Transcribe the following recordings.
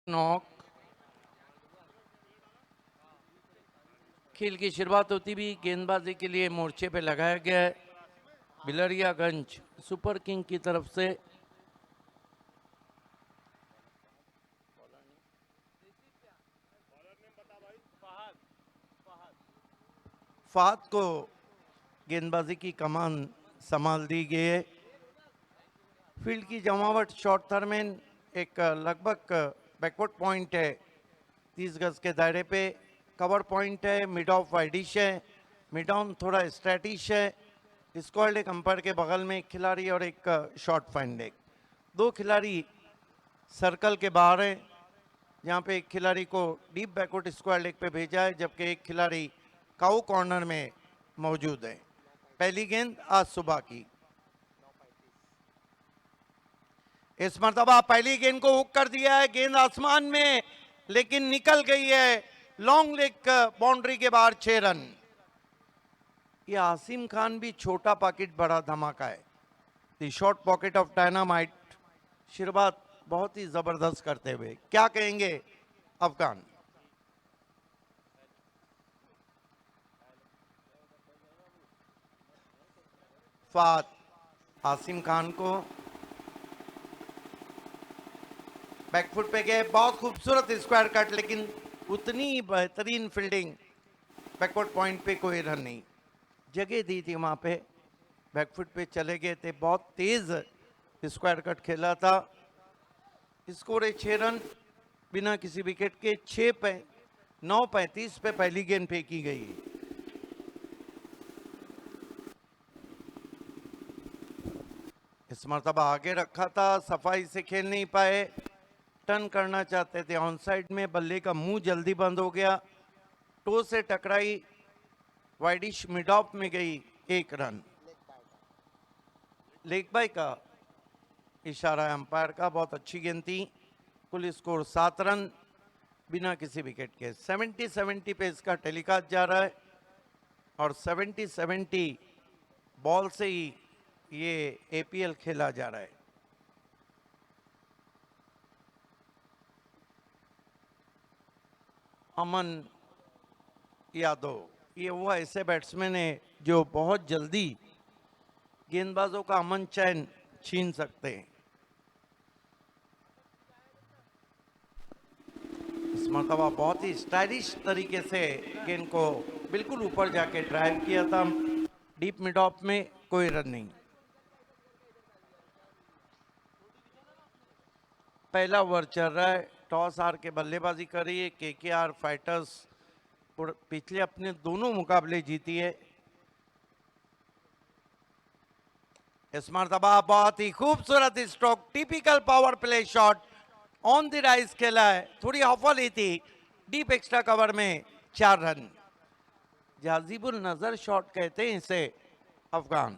Knock. खेल की शुरुआत होती भी गेंदबाजी के लिए मोर्चे पे लगाया गया है बिलरियागंज सुपर किंग की तरफ से। फात को गेंदबाजी की कमान संभाल दी गई है। फील्ड की जमावट शॉर्ट थर्मेन एक लगभग बैकवर्ड पॉइंट है 30 गज के दायरे पे। कवर पॉइंट है, मिड ऑफ वाइडिश है, मिड ऑन थोड़ा स्ट्रेटिश है। स्क्वाड एक अंपायर के बगल में एक खिलाड़ी और एक शॉर्ट फाइंड एक। दो खिलाड़ी सर्कल के बाहर हैं, जहाँ पे एक खिलाड़ी को डीप बैकवर्ड स्क्वायर लेग पे भेजा है, जबकि एक खिलाड़ी काउ कॉर्नर में मौजूद है। पहली गेंद आज सुबह की। इस मर्तबा पहली गेंद को हुक कर दिया है, गेंद आसमान में लेकिन निकल गई है लॉन्ग लेग बाउंड्री के बाहर 6 रन। ये आसिम खान भी छोटा पॉकेट बड़ा धमाका है। The short pocket of dynamite शुरुआत बहुत ही जबरदस्त करते हुए। क्या कहेंगे अफगान? फात आसिम खान को बैकफुट पे गए, बहुत खूबसूरत स्क्वायर कट, लेकिन उतनी बेहतरीन फील्डिंग। बैकवर्ड पॉइंट पे कोई रन नहीं, जगह दी थी वहां पे, बैकफुट पे चले गए थे। बहुत तेज स्क्वायर कट खेला था। स्कोर है 6 रन बिना किसी विकेट के। 9:35 पे पहली गेंद फेंकी गई। इस मर्तबा आगे रखा था, सफाई से खेल नहीं पाए, टर्न करना चाहते थे ऑन साइड में, बल्ले का मुंह जल्दी बंद हो गया, टो से टकराई, वाइडिश मिड ऑफ में गई, 1 रन। लेग बाय का इशारा अंपायर का, बहुत अच्छी गेंद थी। कुल स्कोर 7 रन बिना किसी विकेट के। 70-70 पे इसका टेलीकास्ट जा रहा है और 70-70 बॉल से ही ये एपीएल खेला जा रहा है। अमन यादव ये वो ऐसे बैट्समैन है जो बहुत जल्दी गेंदबाजों का अमन चैन छीन सकते हैं। इस मरतबा बहुत ही स्टाइलिश तरीके से गेंद को बिल्कुल ऊपर जाके ड्राइव किया था, डीप मिड ऑफ में, कोई रन नहीं। पहला ओवर चल रहा है, टॉस हार के बल्लेबाजी कर रही है केकेआर फाइटर्स। पिछले अपने दोनों मुकाबले जीती है। इस मरतबा बहुत ही खूबसूरत stroke, typical power play shot, on the rise खेला है, थोड़ी ऑफर ही थी, डीप एक्स्ट्रा कवर में 4 रन। जाजिबुल नजर शॉट कहते हैं इसे अफगान।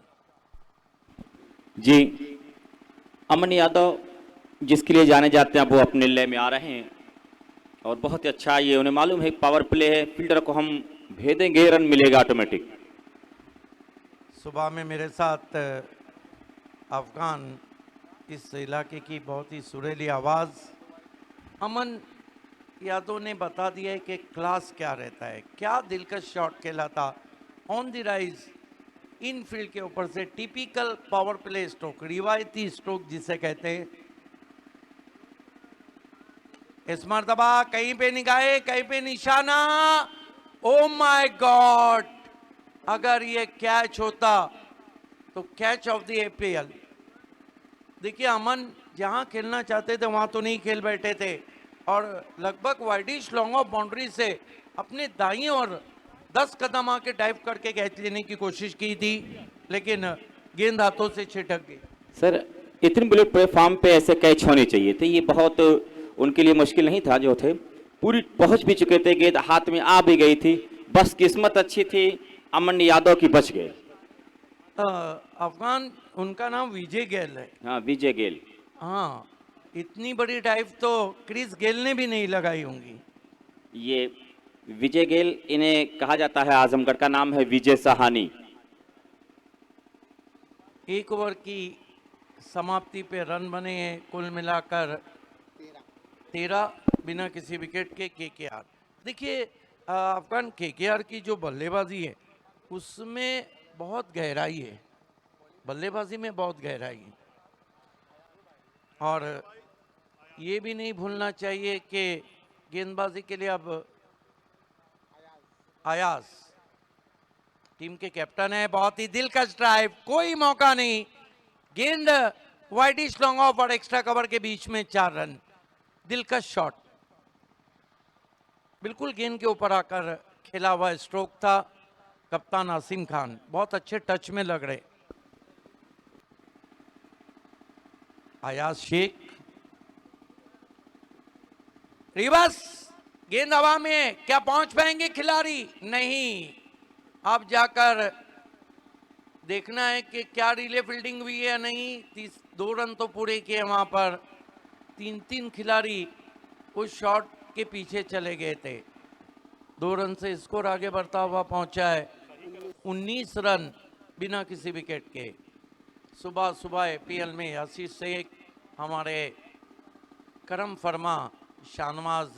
जी, अमन यादव जिसके लिए जाने जाते हैं वो अपने लय में आ रहे हैं और बहुत ही अच्छा, ये उन्हें मालूम है पावर प्ले है, फील्डर को हम भेदेंगे रन मिलेगा ऑटोमेटिक। सुबह में मेरे साथ अफगान, इस इलाके की बहुत ही सुरीली आवाज़, अमन यादव ने बता दिया है कि क्लास क्या रहता है। क्या दिलकश शॉट खेला था, on the rise in field के ऊपर से, टिपिकल पावर प्ले स्ट्रोक, रिवायती स्ट्रोक जिसे कहते हैं। इस मर्तबा कहीं पे निगाहे, कहीं पे निशाना, ओ माय गॉड, अगर ये कैच होता तो कैच ऑफ द एपीएल। देखिए अमन जहां खेलना चाहते थे वहां तो नहीं खेल बैठे थे और लगभग वाइडिश लॉन्ग ऑफ बाउंड्री से अपने दाईं और 10 कदम आके डाइव करके कैच लेने की कोशिश की थी, लेकिन गेंद हाथों से छिटक गई। सर, इतनी बड़े प्लेटफॉर्म पे ऐसे कैच होने चाहिए थे, ये बहुत उनके लिए मुश्किल नहीं था। जो थे पूरी पहुंच भी चुके थे, गेंद हाथ में आ भी गई थी, बस किस्मत अच्छी थी, अमन यादव की बच गए। अफगान, उनका नाम विजय गेल है। हाँ, विजय गेल। हाँ, इतनी बड़ी डाइव तो क्रिस गेल ने भी नहीं लगाई होंगी। ये विजय गेल, इन्हें कहा जाता है, आजमगढ़ का नाम है विजय सहानी। एक ओवर की समाप्ति पे रन बने हैं कुल मिलाकर 13 बिना किसी विकेट के केकेआर। देखिए अफगान केकेआर की जो बल्लेबाजी है उसमें बहुत गहराई है, बल्लेबाजी में बहुत गहराई है। और ये भी नहीं भूलना चाहिए कि गेंदबाजी के लिए अब अयाज टीम के कैप्टन है। बहुत ही दिलकश ड्राइव, कोई मौका नहीं, गेंद वाइडिश लॉन्ग ऑफ और एक्स्ट्रा कवर के बीच में 4 रन। दिलकश शॉट, बिल्कुल गेंद के ऊपर आकर खेला हुआ स्ट्रोक था। कप्तान आसिम खान बहुत अच्छे टच में लग रहे। अयाज शेख, रिवर्स, गेंद हवा में, क्या पहुंच पाएंगे खिलाड़ी? नहीं। अब जाकर देखना है कि क्या रिले फील्डिंग हुई है या नहीं। 2 रन तो पूरे किए वहां पर। 3 खिलाड़ी उस शॉट के पीछे चले गए थे। 2 रन से स्कोर आगे बढ़ता हुआ पहुंचा है 19 रन बिना किसी विकेट के। सुबह सुबह एपीएल में आशीष शेख, हमारे करम फरमा, शाहनवाज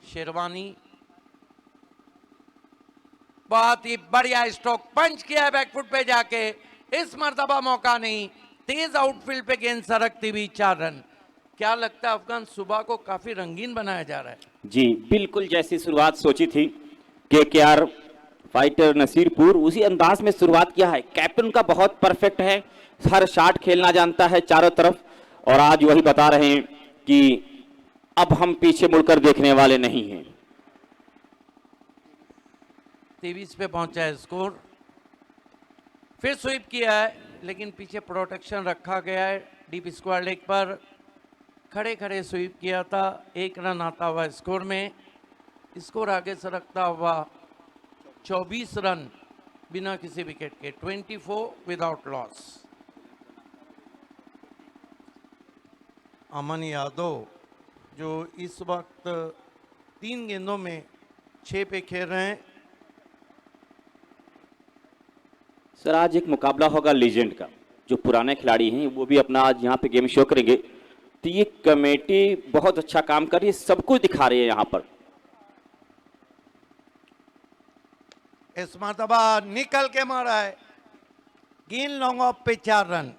शेरवानी, बहुत ही बढ़िया स्ट्रोक पंच किया है बैकफुट पे जाके। इस मर्तबा मौका नहीं, तेज आउटफील्ड पे गेंद सरकती हुई 4 रन। क्या लगता है अफगान, सुबह को काफी रंगीन बनाया जा रहा है? जी बिल्कुल, जैसी शुरुआत सोची थी केकेआर फाइटर नसीरपुर, उसी अंदाज में शुरुआत किया है। कैप्टन का बहुत परफेक्ट है, हर शॉट खेलना जानता है चारों तरफ, और आज वही बता रहे हैं कि अब हम पीछे मुड़कर देखने वाले नहीं हैं। 23 पे पहुंचा है स्कोर। फिर स्वीप किया है, लेकिन पीछे प्रोटेक्शन रखा गया है। डीप स्क्वायर लेग पर खड़े खड़े स्वीप किया था। 1 रन आता हुआ स्कोर में। स्कोर आगे सरकता हुआ 24 रन बिना किसी विकेट के, 24 विदाउट लॉस। अमन यादव जो इस वक्त 3 गेंदों में 6 पे खेल रहे हैं। सर आज एक मुकाबला होगा लीजेंड का, जो पुराने खिलाड़ी हैं वो भी अपना आज यहाँ पे गेम शो करेंगे। तो ये कमेटी बहुत अच्छा काम कर रही है, सब कुछ दिखा रही है यहाँ पर। इस मरतबा निकल के मारा है, गेंद लॉन्ग ऑफ पे 4 रन।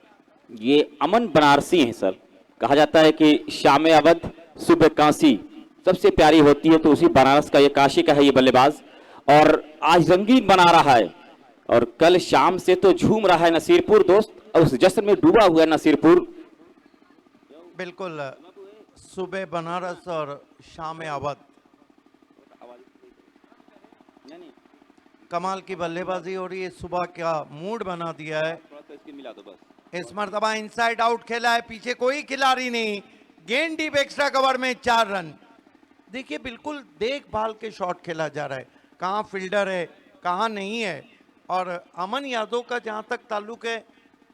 ये अमन बनारसी हैं सर, कहा जाता है कि शाम अवध सुबह काशी सबसे प्यारी होती है, तो उसी बनारस का ये काशी का है ये बल्लेबाज, और आज रंगीन बना रहा है। और कल शाम से तो झूम रहा है नसीरपुर दोस्त, और उस जश्न में डूबा हुआ है नसीरपुर। बिल्कुल, सुबह बनारस और शाम अवध, कमाल की बल्लेबाजी हो रही है। सुबह क्या मूड बना दिया है। इस मरतबा इनसाइड आउट खेला है, पीछे कोई खिलाड़ी नहीं, गेंद डीप एक्स्ट्रा कवर में 4 रन। देखिए बिल्कुल देखभाल के शॉट खेला जा रहा है, कहाँ फील्डर है कहाँ नहीं है। और अमन यादव का जहाँ तक ताल्लुक है,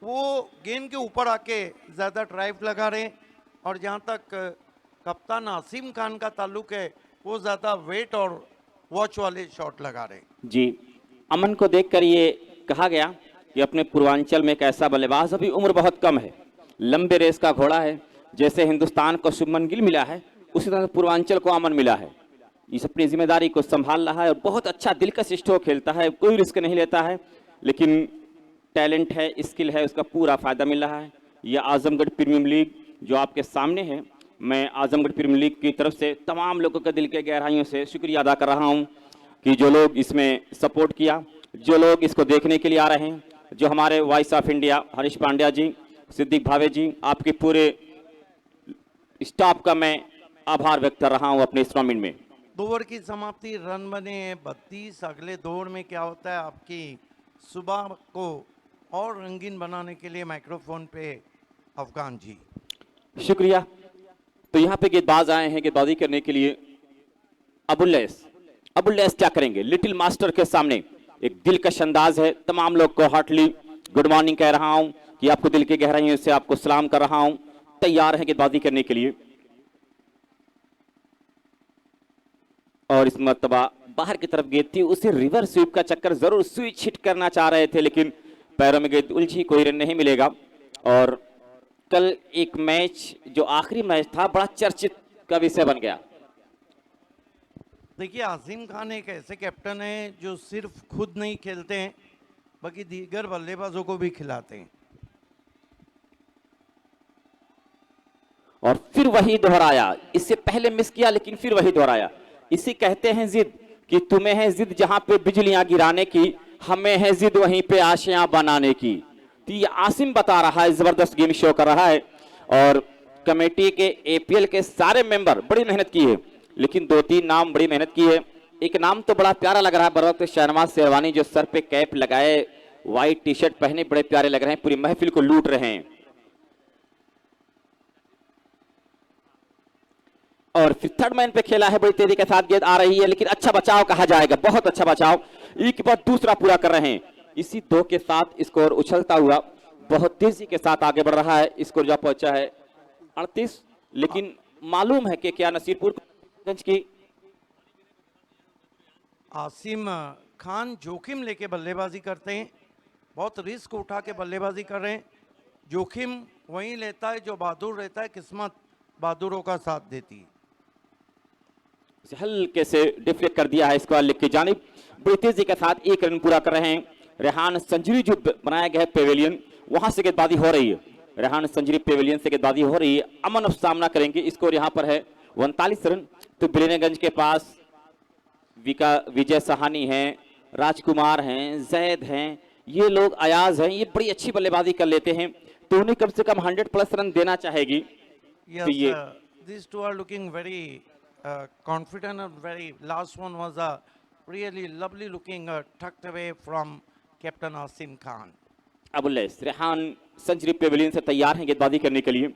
वो गेंद के ऊपर आके ज़्यादा ड्राइव लगा रहे हैं, और जहाँ तक कप्तान आसिम खान का ताल्लुक है, वो ज़्यादा वेट और वॉच वाले शॉट लगा रहे हैं। जी, अमन को देखकर ये कहा गया कि अपने पूर्वांचल में एक ऐसा बल्लेबाज, अभी उम्र बहुत कम है, लंबे रेस का घोड़ा है। जैसे हिंदुस्तान को शुभमन गिल मिला है, उसी तरह पूर्वांचल को अमन मिला है। इस अपनी जिम्मेदारी को संभाल रहा है और बहुत अच्छा दिलकश स्ट्रोक खेलता है, कोई रिस्क नहीं लेता है, लेकिन टैलेंट है, स्किल है, उसका पूरा फायदा मिल रहा है। यह आजमगढ़ प्रीमियर लीग जो आपके सामने है, मैं आजमगढ़ प्रीमियर लीग की तरफ से तमाम लोगों के दिल के गहराइयों से शुक्रिया अदा कर रहा हूं कि जो लोग इसमें सपोर्ट किया, जो लोग इसको देखने के लिए आ रहे हैं, जो हमारे voice of India Harish Pandya ji, Siddiq Bhave ji, आपके पूरे स्टाफ का मैं आभार व्यक्त कर रहा हूं अपने इस टूर्नामेंट में। 2 ओवर की समाप्ति, रन बने 32। अगले 2 ओवर में क्या होता है, आपकी सुबह को और रंगीन बनाने के लिए माइक्रोफोन पे अफगान जी। शुक्रिया। तो यहाँ पे गेंदबाज आए हैं गेंदबाजी करने के लिए। अबुल्लैस क्या करेंगे लिटिल मास्टर के सामने? एक दिलकश अंदाज है, तमाम लोग को हार्टली गुड मॉर्निंग कह रहा हूं कि आपको दिल के गहराइयों से आपको सलाम कर रहा हूं। तैयार है गेंदबाजी करने के लिए, और इस मर्तबा बाहर की तरफ गेंद थी, उसे रिवर स्वीप का चक्कर जरूर स्विच हिट करना चाह रहे थे, लेकिन पैरों में गेंद उलझी, कोई रन नहीं मिलेगा। और कल एक मैच जो आखिरी मैच था, बड़ा चर्चित का विषय बन गया। देखिए आसिम खान एक ऐसे कैप्टन है जो सिर्फ खुद नहीं खेलते हैं बल्कि दीगर बल्लेबाजों को भी खिलाते हैं। और फिर वही दोहराया, इससे पहले मिस किया लेकिन फिर वही दोहराया। इसी कहते हैं जिद, कि तुम्हें है जिद जहां पे बिजलियां गिराने की, हमें है जिद वहीं पे आशियां बनाने की। तो ये आसिम बता रहा है, जबरदस्त गेम शो कर रहा है। और कमेटी के एपीएल के सारे मेंबर बड़ी मेहनत की है, लेकिन 2-3 नाम बड़ी मेहनत की है। एक नाम तो बड़ा प्यारा लग रहा है बर वक्त, शहनवाज शेरवानी, जो सर पे कैप लगाए, व्हाइट टी शर्ट पहने, बड़े प्यारे लग रहे हैं, पूरी महफिल को लूट रहे हैं। और फिर थर्ड मैन पे खेला है, बड़ी तेजी के साथ गेंद आ रही है, लेकिन अच्छा बचाव कहा जाएगा, बहुत अच्छा बचाव। एक के बाद दूसरा पूरा कर रहे हैं। इसी 2 के साथ स्कोर उछलता हुआ बहुत तेजी के साथ आगे बढ़ रहा है। स्कोर जो पहुंचा है 38, लेकिन मालूम है कि क्या नसीरपुरगंज की आसिम खान जोखिम लेके बल्लेबाजी करते हैं, बहुत रिस्क उठा के बल्लेबाजी कर रहे हैं। जोखिम वही लेता है जो बहादुर रहता है, किस्मत बहादुरों का साथ देती है। हल्के से डिफ्लेक्ट कर दिया है स्क्वायर लेग की जानिब। बड़ी तेजी के साथ 1 रन पूरा कर रहे हैं। रेहान संजरी जो बनाया गया है पेवेलियन, वहां से गेंदबाजी हो रही है। रेहान संजरी पेवेलियन से गेंदबाजी हो रही है। अमन अब सामना करेंगे। स्कोर यहां पर है 39 रन। तो बिलियनगंज के पास विजय सहानी हैं, राजकुमार हैं, जैद हैं, ये लोग अयाज हैं, ये बड़ी अच्छी बल्लेबाजी कर लेते हैं। तो उन्हें कम से कम 100+ रन देना चाहेगी। Yes, तो ये these two are looking very confident and very. Last one was a really lovely looking tucked away from Captain Asim Khan. Abullais Rehan century pavilion से तैयार हैं गेंदबाजी करने के लिए।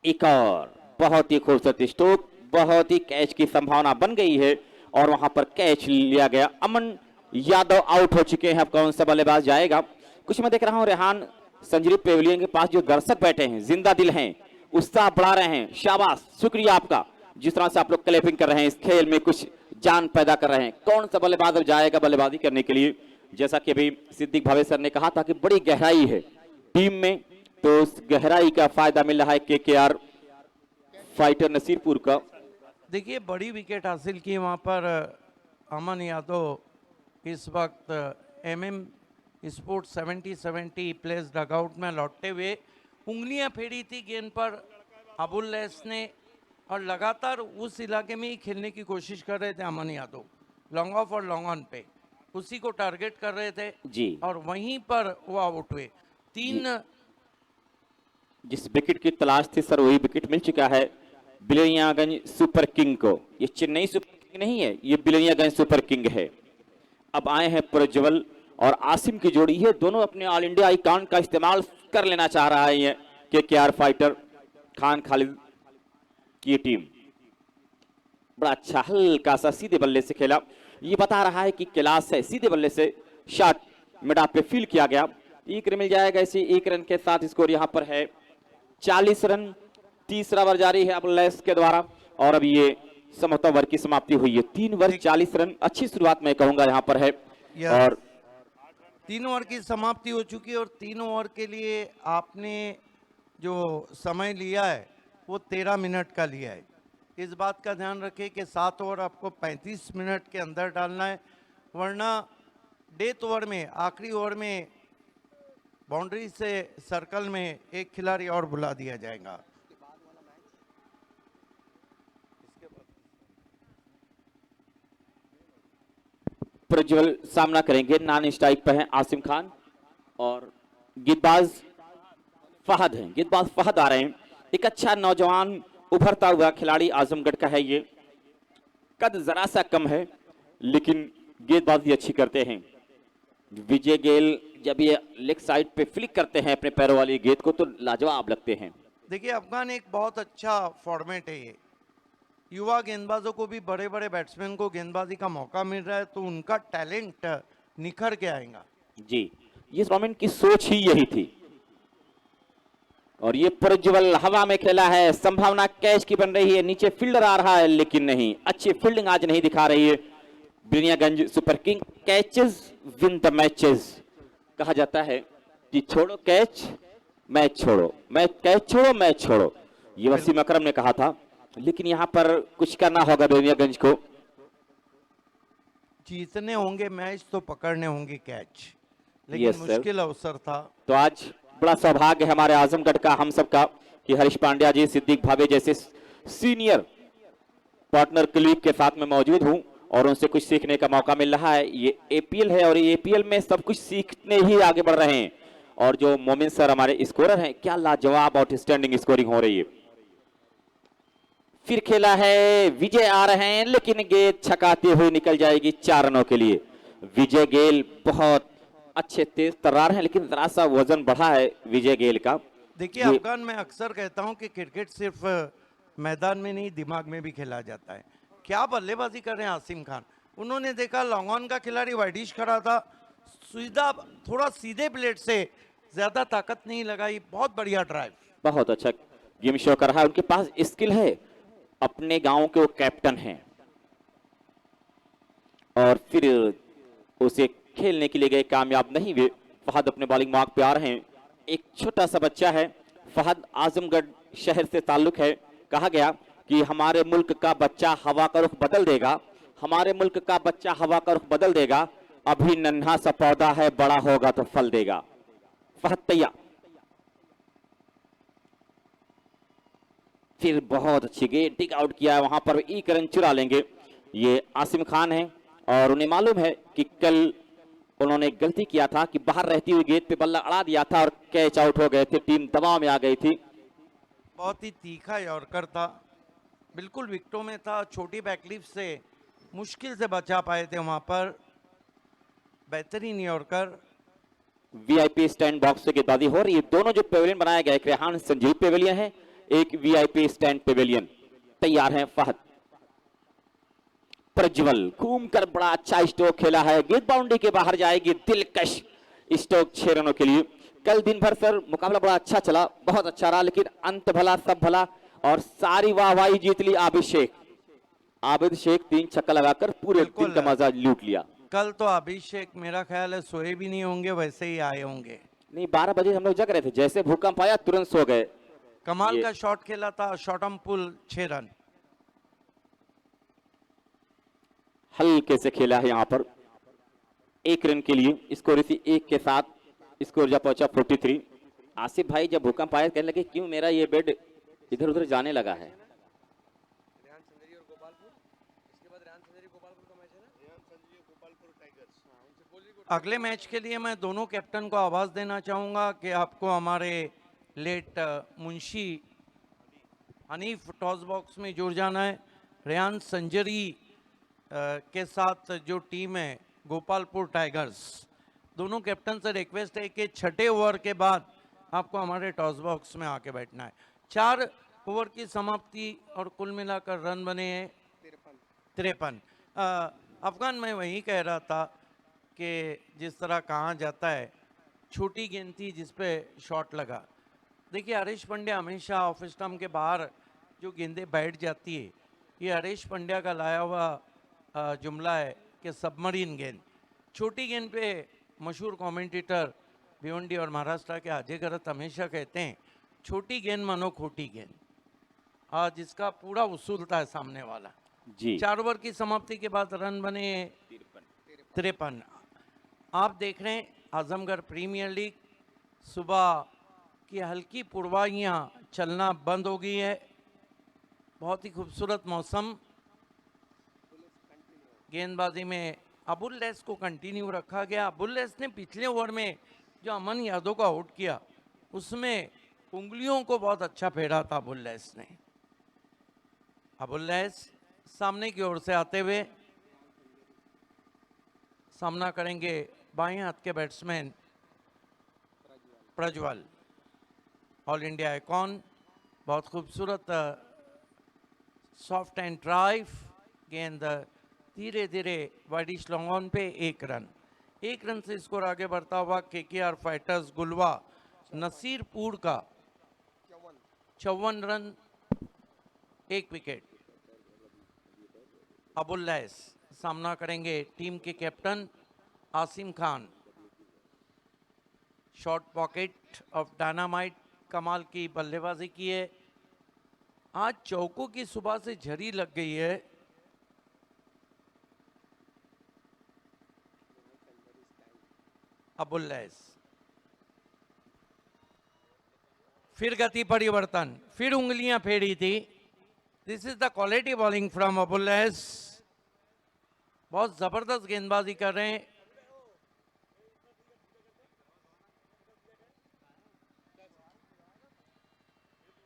एक और बहुत ही खूबसूरत स्ट्रोक, बहुत ही कैच की संभावना बन गई है और वहां पर कैच लिया गया। अमन यादव आउट हो चुके हैं। अब कौन सा बल्लेबाज जाएगा? कुछ मैं देख रहा हूं रेहान संजरी पेविलियन के पास जो दर्शक बैठे हैं, जिंदा दिल हैं, उत्साह बढ़ा रहे हैं। शाबाश, शुक्रिया आपका, जिस तरह से आप लोग क्लैपिंग कर रहे हैं, इस खेल में कुछ जान पैदा कर रहे हैं। कौन सा बल्लेबाज अब जाएगा बल्लेबाजी करने के लिए? जैसा कि अभी सिद्दीक भावे सर ने कहा था कि बड़ी गहराई है टीम में, तो उस गहराई का फायदा मिल रहा है केकेआर फाइटर नसीरपुर का। देखिए बड़ी विकेट हासिल की वहाँ पर अमन यादव। इस वक्त एमएम स्पोर्ट्स 70-70 प्लेस डगआउट में लौटते हुए उंगलियां फेरी थी गेंद पर अबुल्लैस ने, और लगातार उस इलाके में ही खेलने की कोशिश कर रहे थे अमन यादव। लॉन्ग ऑफ और लॉन्ग ऑन पे उसी को टारगेट कर रहे थे जी, और वहीं पर वो आउट हुए। 3 जिस विकेट की तलाश थी सर, वही विकेट मिल चुका है बिलियनगंज सुपर किंग को। ये चेन्नई सुपर किंग नहीं है, ये बिलियनगंज सुपर किंग है। अब आए हैं प्रज्वल और आसिम की जोड़ी है। दोनों अपने ऑल इंडिया आइकॉन का इस्तेमाल कर लेना चाह रहा है ये केकेआर फाइटर खान खालिद की टीम। बड़ा अच्छा हल्का सा सीधे बल्ले से खेला। ये बता रहा है कि क्लास है, सीधे बल्ले से शॉट मिड ऑफ पे फील किया गया। 1 रन मिल जाएगा। इसी 1 रन के साथ स्कोर यहां पर है 40 रन। तीसरा ओवर जारी है अबुल्लैस के द्वारा और अब ये समता ओवर की समाप्ति हुई है। 3 ओवर 40 रन, अच्छी शुरुआत मैं कहूंगा यहां पर है। और 3 ओवर की समाप्ति हो चुकी है और 3 ओवर के लिए आपने जो समय लिया है वो 13 मिनट का लिया है। इस बात का ध्यान रखें कि 7 ओवर आपको 35 मिनट के अंदर डालना है, वरना डेथ ओवर में, आखिरी ओवर में बाउंड्री से सर्कल में एक खिलाड़ी और बुला दिया जाएगा। प्रज्वल सामना करेंगे, नॉन स्ट्राइक पे हैं आसिम खान और गेंदबाज फहद हैं। गेंदबाज फहद आ रहे हैं। एक अच्छा नौजवान उभरता हुआ खिलाड़ी आजमगढ़ का है। ये कद जरा सा कम है लेकिन गेंदबाजी अच्छी करते हैं। विजय गेल जब ये लेग साइड पे फ्लिक करते हैं अपने पैरों वाली गेंद को तो लाजवाब लगते हैं। देखिए अफगान एक बहुत अच्छा फॉर्मेट है ये। युवा गेंदबाजों को भी, बड़े बड़े बैट्समैन को गेंदबाजी का मौका मिल रहा है तो उनका टैलेंट निखर के आएगा। जी, ये टूर्नामेंट की सोच ही यही थी। और ये प्रज्वल हवा में खेला है, संभावना कैच की बन रही है। नीचे फील्डर आ रहा है लेकिन नहीं, अच्छी फील्डिंग आज नहीं दिखा रही है बिलियनगंज super king. Catches win the matches कहा जाता है कि छोड़ो कैच मैच छोड़ो, मैच कैच छोड़ो मैच छोड़ो, ये वसीम अकरम ने कहा था। लेकिन यहाँ पर कुछ करना होगा बेनियागंज को। जीतने होंगे मैच तो पकड़ने होंगे कैच, लेकिन यस सर। मुश्किल अवसर था। तो आज बड़ा सौभाग्य है हमारे आजमगढ़ का, हम सबका, कि हरीश पांड्या जी, सिद्दीक भावे जैसे सीनियर पार्टनर क्लीग के साथ में मौजूद हूं और उनसे कुछ सीखने का मौका मिल रहा है। ये एपीएल है और ये एपीएल में सब कुछ सीखने ही आगे बढ़ रहे हैं। और जो मोमिन सर हमारे स्कोरर हैं, क्या लाजवाब आउटस्टैंडिंग स्कोरिंग हो रही है। फिर खेला है, विजय आ रहे हैं लेकिन गेंद छकाते हुए निकल जाएगी 4 रनों के लिए। विजय गेल बहुत अच्छे तेज तर्रार हैं, लेकिन जरा सा वजन बढ़ा है विजय गेल का। देखिए अफगान, मैं अक्सर कहता हूं कि क्रिकेट सिर्फ मैदान में नहीं दिमाग में भी खेला जाता है। क्या बल्लेबाजी कर रहे हैं आसिम खान। उन्होंने देखा लॉन्ग ऑन का खिलाड़ी वाइडिश खड़ा था, सीधा थोड़ा सीधे प्लेट से, ज्यादा ताकत नहीं लगाई, बहुत बढ़िया ड्राइव। बहुत अच्छा गेम शो कर रहा है, उनके पास स्किल है, अपने गांव के वो कैप्टन हैं और फिर उसे खेलने के लिए गए, कामयाब नहीं हुए। फहद अपने बॉलिंग मार्क पे आ रहे हैं। एक छोटा सा बच्चा है, फहद आजमगढ़ शहर से ताल्लुक है। कहा गया कि हमारे मुल्क का बच्चा हवा का रुख बदल देगा, हमारे मुल्क का बच्चा हवा का रुख बदल देगा, अभी नन्हा सा पौधा है, बड़ा होगा तो फल देगा। फहद तैयार, फिर बहुत अच्छी गेंद टिक आउट किया है, वहां पर एक रन चुरा लेंगे। ये आसिम खान है और उन्हें मालूम है कि कल उन्होंने गलती किया था कि बाहर रहती हुई गेंद पे बल्ला अड़ा दिया था और कैच आउट हो गए थे, टीम दबाव में आ गई थी। बहुत ही तीखा यॉर्कर था, बिल्कुल विकेटों में था, छोटी बैकलिफ से मुश्किल से बचा पाए थे वहां पर। बेहतरीन यॉर्कर। वीआईपी स्टैंड बॉक्स से गेंदबाजी हो रही है। दोनों जो पेविलियन बनाया गया है, एक रेहान संजीव पेविलियन है, एक वीआईपी स्टैंड पेविलियन। तैयार है फहद, प्रज्वल घूमकर बड़ा अच्छा स्ट्रोक खेला है, गेंद बाउंड्री के बाहर जाएगी, दिलकश स्ट्रोक 6 रनों के लिए। कल दिन भर सर मुकाबला बड़ा अच्छा चला, बहुत अच्छा रहा, लेकिन अंत भला सब भला और सारी वाहवाही जीत ली आबिद शेख। आबिद शेख 3 छक्का लगाकर पूरे दिन का मजा लूट लिया। कल तो अभिषेक मेरा ख्याल है सोए भी नहीं होंगे, वैसे ही आए होंगे। नहीं, 12 बजे हम लोग जग रहे थे, जैसे भूकंप आया तुरंत सो गए। कमाल का शॉट खेला था, शॉटम पुल 6 रन। हल्के से खेला है यहाँ पर 1 रन के लिए। स्कोर इसी 1 के साथ स्कोर जब पहुंचा 43। आसिफ भाई जब भूकंप आया कहने लगे क्यों मेरा ये बेड इधर उधर जाने लगा है। अगले मैच के लिए मैं दोनों कैप्टन को आवाज देना चाहूंगा कि आपको हमारे late Munshi Hanif toss box में जुड़ जाना है। रेहान संजरी के साथ जो टीम है गोपालपुर टाइगर्स, दोनों कैप्टन से रिक्वेस्ट है कि 6ठे ओवर के बाद आपको हमारे टॉस बॉक्स में आके बैठना है। 4 ओवर की समाप्ति और कुल मिलाकर रन बने हैं 53। अफगान, मैं वही कह रहा था कि जिस तरह कहा जाता है छोटी गेंद थी जिस पे शॉट लगा। देखिए हरीश पंड्या हमेशा ऑफ स्टंप के बाहर जो गेंदें बैठ जाती है, ये हरीश पंड्या का लाया हुआ जुमला है कि सबमरीन गेंद। छोटी गेंद पे मशहूर कमेंटेटर भिवंडी और महाराष्ट्र के अजय गरत हमेशा कहते हैं छोटी गेंद मानो खोटी गेंद, जिसका पूरा वसूलता है सामने वाला जी। 4 ओवर की समाप्ति के बाद रन बने 53। आप देख रहे हैं आजमगढ़ प्रीमियर लीग, सुबह की हल्की पूर्वाइयाँ चलना बंद हो गई है। बहुत ही खूबसूरत मौसम। गेंदबाजी में अबुल लैस को कंटिन्यू रखा गया। अबुल लैस ने पिछले ओवर में जो अमन यादव को आउट किया उसमें उंगलियों को बहुत अच्छा फेरा था अबुल लैस ने। अबुल लैस सामने की ओर से आते हुए सामना करेंगे बाएं हाथ के batsman Prajwal. All India icon, बहुत खूबसूरत सॉफ्ट एंड ड्राइव गेंद धीरे धीरे वाइडिश लॉन्ग ऑन पे 1 रन। 1 रन से स्कोर आगे बढ़ता हुआ केकेआर फाइटर्स गुलवा नसीरपुर का 54 रन 1 विकेट। अबुल लैस सामना करेंगे टीम के captain Asim Khan. Short pocket of dynamite, कमाल की बल्लेबाजी की है। आज चौकों की सुबह से झड़ी लग गई है। अबुल्लैस, फिर गति परिवर्तन, फिर उंगलियां फेरी थी। This is the quality bowling from Abullais. बहुत जबरदस्त गेंदबाजी कर रहे हैं।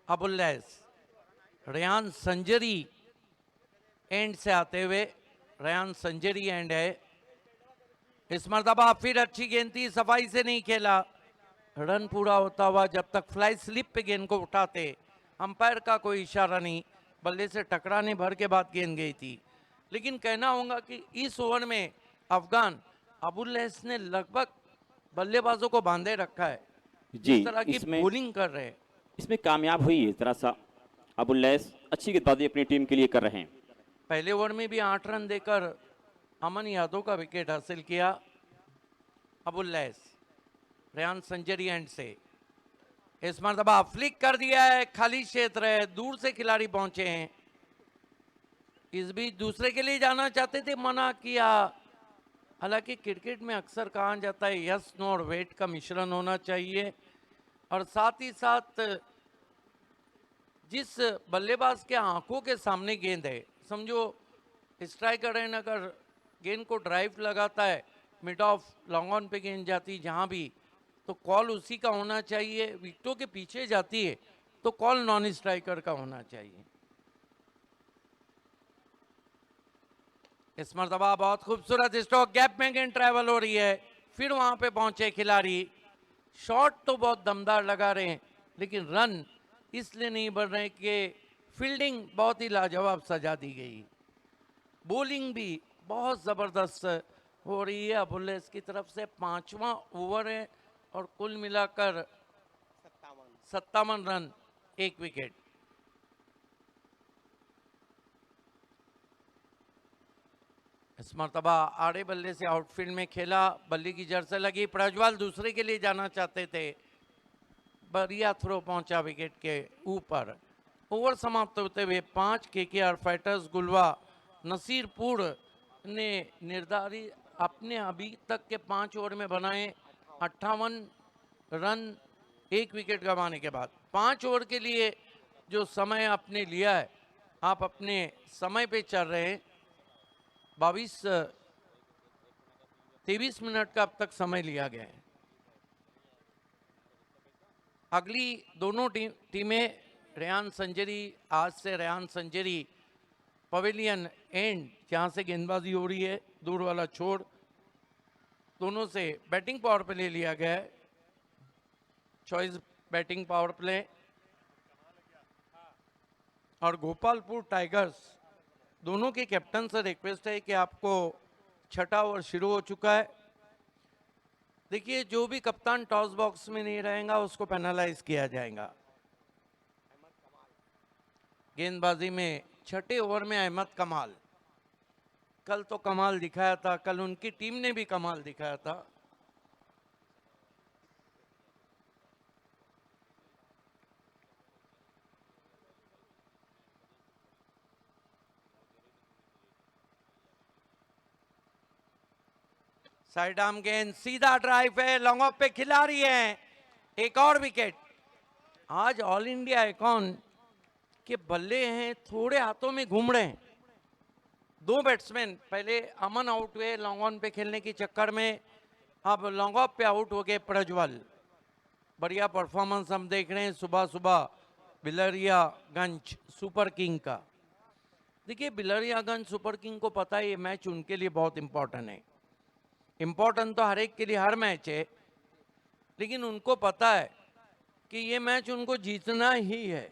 अबुल्लैस, रेयान संजरी एंड से आते हुए, रेयान संजरी एंड है। इस मरतबा फिर अच्छी गेंद थी, सफाई से नहीं खेला। रन पूरा होता हुआ जब तक फ्लाई स्लिप पे गेंद को उठाते, अंपायर का कोई इशारा नहीं, बल्ले से टकराने भर के बाद गेंद गई थी। लेकिन कहना होगा कि इस ओवर में अफगान अबुल्लैस ने लगभग बल्लेबाजों को बांधे रखा है। जी, जिस तरह की इसमें बॉलिंग कर रहे हैं। इसमें कामयाब हुई है जरा सा। अबुल्लैस अच्छी गेंदबाजी अपनी टीम के लिए कर रहे हैं। पहले ओवर में भी 8 रन देकर अमन यादव का विकेट हासिल किया। अबुल्लैस, रेयान संजरी एंड से इस मरतबा फ्लिक कर दिया है, खाली क्षेत्र है, दूर से खिलाड़ी पहुंचे हैं। इस बीच दूसरे के लिए जाना चाहते थे, मना किया। हालांकि क्रिकेट में अक्सर कहा जाता है यस नो और वेट का मिश्रण होना चाहिए, और साथ ही साथ जिस बल्लेबाज के आंखों के सामने गेंद है, समझो स्ट्राइकर है, अगर गेंद को ड्राइव लगाता है, मिड ऑफ लॉन्ग ऑन पे गेंद जाती जहां भी, तो कॉल उसी का होना चाहिए। विकेटों के पीछे जाती है तो कॉल नॉन स्ट्राइकर का होना चाहिए। इस मरतबा बहुत खूबसूरत स्ट्रोक, गैप में गेंद ट्रैवल हो रही है, फिर वहां पे पहुंचे खिलाड़ी। शॉट तो बहुत दमदार लगा रहे हैं, लेकिन रन इसलिए नहीं बढ़ रहे कि फील्डिंग बहुत ही लाजवाब सजा दी गई। बॉलिंग भी बहुत ज़बरदस्त हो रही है अबुल्लैस की तरफ से। 5वां ओवर है और कुल मिलाकर 57 रन, 1 विकेट। इस मरतबा आड़े बल्ले से आउटफील्ड में खेला, बल्ले की जड़ से लगी, प्रज्वल दूसरे के लिए जाना चाहते थे, बढ़िया थ्रो पहुंचा विकेट के ऊपर। ओवर समाप्त होते हुए 5 केकेआर फाइटर्स गुलवा नसीरपुर ने निर्धारित अपने अभी तक के 5 ओवर में बनाए 58 रन, 1 विकेट गंवाने के बाद। 5 ओवर के लिए जो समय आपने लिया है, आप अपने समय पे चल रहे हैं। 23 मिनट का अब तक समय लिया गया है। अगली दोनों टीमें रेयान संजरी, आज से रेयान संजरी पवेलियन एंड जहां से गेंदबाजी हो रही है, दूर वाला छोड़, दोनों से बैटिंग पावर प्ले लिया गया है। Choice batting power play. और गोपालपुर टाइगर्स दोनों के कैप्टन से रिक्वेस्ट है कि आपको छठा ओवर शुरू हो चुका है। देखिए, जो भी कप्तान टॉस बॉक्स में नहीं रहेगा उसको पेनलाइज किया जाएगा। गेंदबाजी में छठे ओवर में अहमद कमाल, कल तो कमाल दिखाया था, कल उनकी टीम ने भी कमाल दिखाया था। साइड आर्म गेंद, सीधा ड्राइव है, लॉन्ग ऑफ पे खिलाड़ी है, एक और विकेट। आज ऑल इंडिया आइकॉन के बल्ले हैं, थोड़े हाथों में घूम रहे हैं। 2 बैट्समैन पहले अमन आउट हुए लॉन्ग ऑन पे खेलने के चक्कर में, अब लॉन्ग ऑफ पे आउट हो गए प्रज्वल। बढ़िया परफॉर्मेंस हम देख रहे हैं सुबह सुबह बिलरियागंज सुपर किंग का। देखिए, बिलरियागंज सुपर किंग को पता है ये मैच उनके लिए बहुत इंपॉर्टेंट है। इंपॉर्टेंट तो हर एक के लिए हर मैच है, लेकिन उनको पता है कि ये मैच उनको जीतना ही है।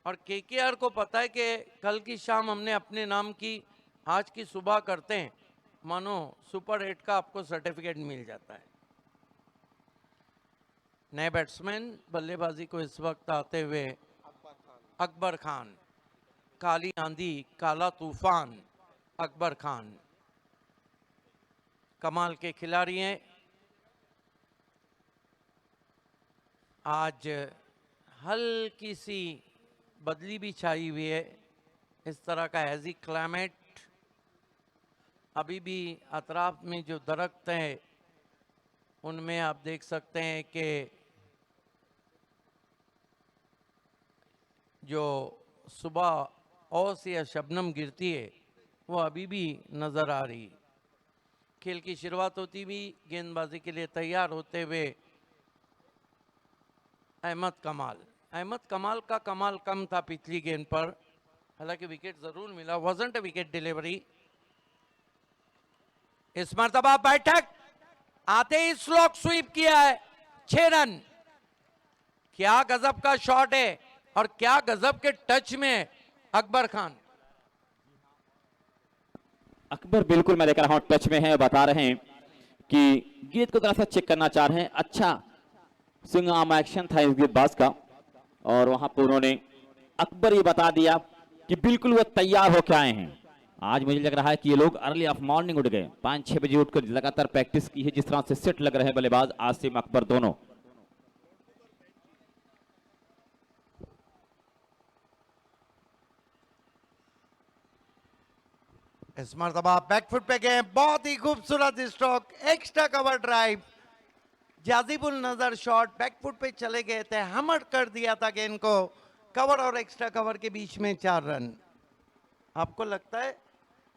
और केकेआर को पता है कि कल की शाम हमने अपने नाम की, आज की सुबह करते हैं, मानो सुपर 8 का आपको सर्टिफिकेट मिल जाता है। नए बैट्समैन बल्लेबाजी को इस वक्त आते हुए अकबर खान, काली आंधी काला तूफान अकबर खान कमाल के खिलाड़ी हैं। आज हल्की सी बदली भी छाई हुई है, इस तरह का हैजी क्लाइमेट। अभी भी अतराफ में जो दरख्त हैं उनमें आप देख सकते हैं कि जो सुबह ओस या शबनम गिरती है वो अभी भी नज़र आ रही। खेल की शुरुआत होती हुई गेंदबाजी के लिए तैयार होते हुए अहमद कमाल का कमाल कम था पिछली गेंद पर, हालांकि विकेट जरूर मिला, वाजंट अ विकेट डिलीवरी। इस मर्तबा बैठक आते ही स्लॉक स्वीप किया है, 6 रन। क्या गजब का शॉट है और क्या गजब के टच में अकबर खान। अकबर बिल्कुल मैं देख रहा हूं टच में है, बता रहे हैं कि गेंद को थोड़ा सा चेक करना चाह रहे हैं। अच्छा स्विंग आर्म एक्शन था इस गेंदबाज का और वहां पर उन्होंने अकबर ये बता दिया कि बिल्कुल वो तैयार होकर आए हैं। आज मुझे लग रहा है कि ये लोग अर्ली ऑफ मॉर्निंग उठ गए, 5-6 बजे उठकर लगातार प्रैक्टिस की है। जिस तरह से सेट लग रहे हैं बल्लेबाज आसिम अकबर दोनों। इस मर्तबा बैकफुट पे गए, बहुत ही खूबसूरत स्ट्रोक, एक्स्ट्रा कवर ड्राइव, जाजिबुल नजर शॉट, बैकफुट पे चले गए थे, हमट कर दिया था गेंद को, कवर और एक्स्ट्रा कवर के बीच में 4 रन। आपको लगता है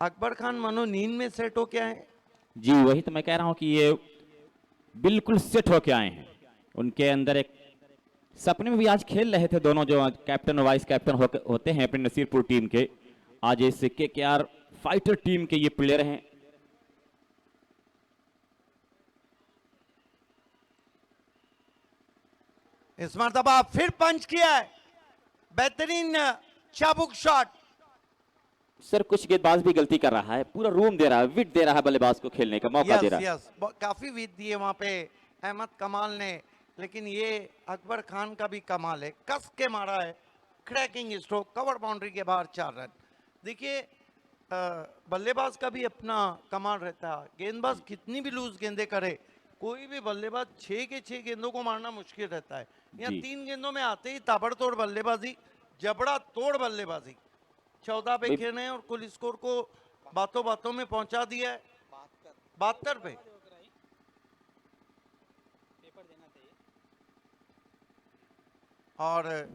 अकबर खान मानो नींद में सेट हो के आए? जी वही तो मैं कह रहा हूं कि ये बिल्कुल सेट होके आए हैं। उनके अंदर एक सपने में भी आज खेल रहे थे दोनों जो कैप्टन और वाइस कैप्टन होते हैं अपनी नसीरपुर टीम के। आज इस KKR फाइटर टीम के ये प्लेयर हैं। इस मर्तबा फिर पंच किया है, बेहतरीन चाबुक शॉट। सर कुछ गेंदबाज भी गलती कर रहा है, पूरा रूम दे रहा है, विड दे रहा है बल्लेबाज को खेलने का मौका दे रहा है। यस काफी विद दी है वहां पे अहमद कमाल ने, लेकिन ये अकबर खान का भी कमाल है, कस के मारा है, क्रैकिंग स्ट्रोक, कवर बाउंड्री के बाहर 4 रन। देखिए बल्लेबाज का भी अपना कमाल रहता है, गेंदबाज कितनी भी लूज गेंदे करे, कोई भी बल्लेबाज 6 के 6 गेंदों को मारना मुश्किल रहता है। यहाँ जी। 3 गेंदों में आते ही ताबड़तोड़ बल्लेबाजी, जबड़ा तोड़ बल्लेबाजी, 14 पे भाई, खेले हैं और कुल स्कोर को बातों बातों में पहुंचा दिया है 72 पे। और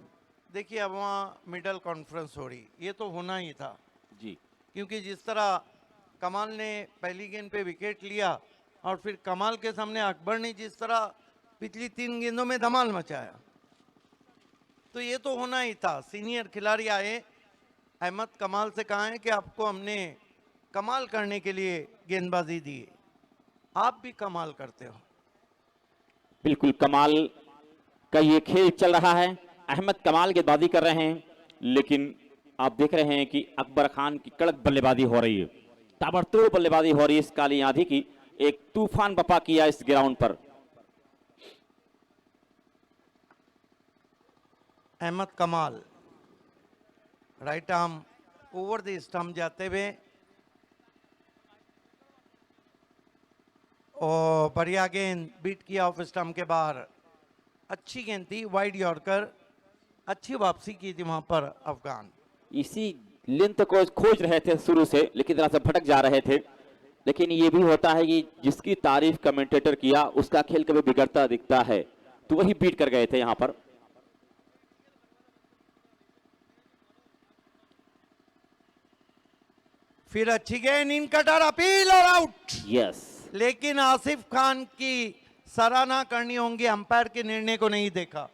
देखिए अब वहाँ मिडल कॉन्फ्रेंस हो रही, ये तो होना ही था जी क्योंकि जिस तरह कमाल ने पहली गेंद पे विकेट लिया और फिर कमाल के सामने अकबर ने जिस तरह पिछली 3 गेंदों में धमाल मचाया, तो ये तो होना ही था। सीनियर खिलाड़ी आए, अहमद कमाल से कहा है कि आपको हमने कमाल करने के लिए गेंदबाजी दी है, आप भी कमाल करते हो। बिल्कुल कमाल का ये खेल चल रहा है। अहमद कमाल गेंदबाजी कर रहे हैं, लेकिन आप देख रहे हैं कि अकबर खान की कड़क बल्लेबाजी हो रही है, ताबड़तोड़ बल्लेबाजी हो रही है। इस काली आंधी की एक तूफान बपा किया इस ग्राउंड पर। अहमद कमाल right arm over the stump जाते हुए, और बढ़िया गेंद बीट किया ऑफ स्टंप के बाहर, अच्छी गेंद थी, वाइड यॉर्कर, अच्छी वापसी की थी वहां पर अफगान। इसी लेंथ को खोज रहे थे शुरू से, लेकिन जरा सा भटक जा रहे थे। लेकिन ये भी होता है कि जिसकी तारीफ कमेंटेटर किया उसका खेल कभी बिगड़ता दिखता है, तो वही बीट कर गए थे यहां पर। फिर अच्छी गेंद, इन कटर, अपील और आउट। यस लेकिन आसिफ खान की सराहना करनी होंगी, अंपायर के निर्णय को नहीं देखा।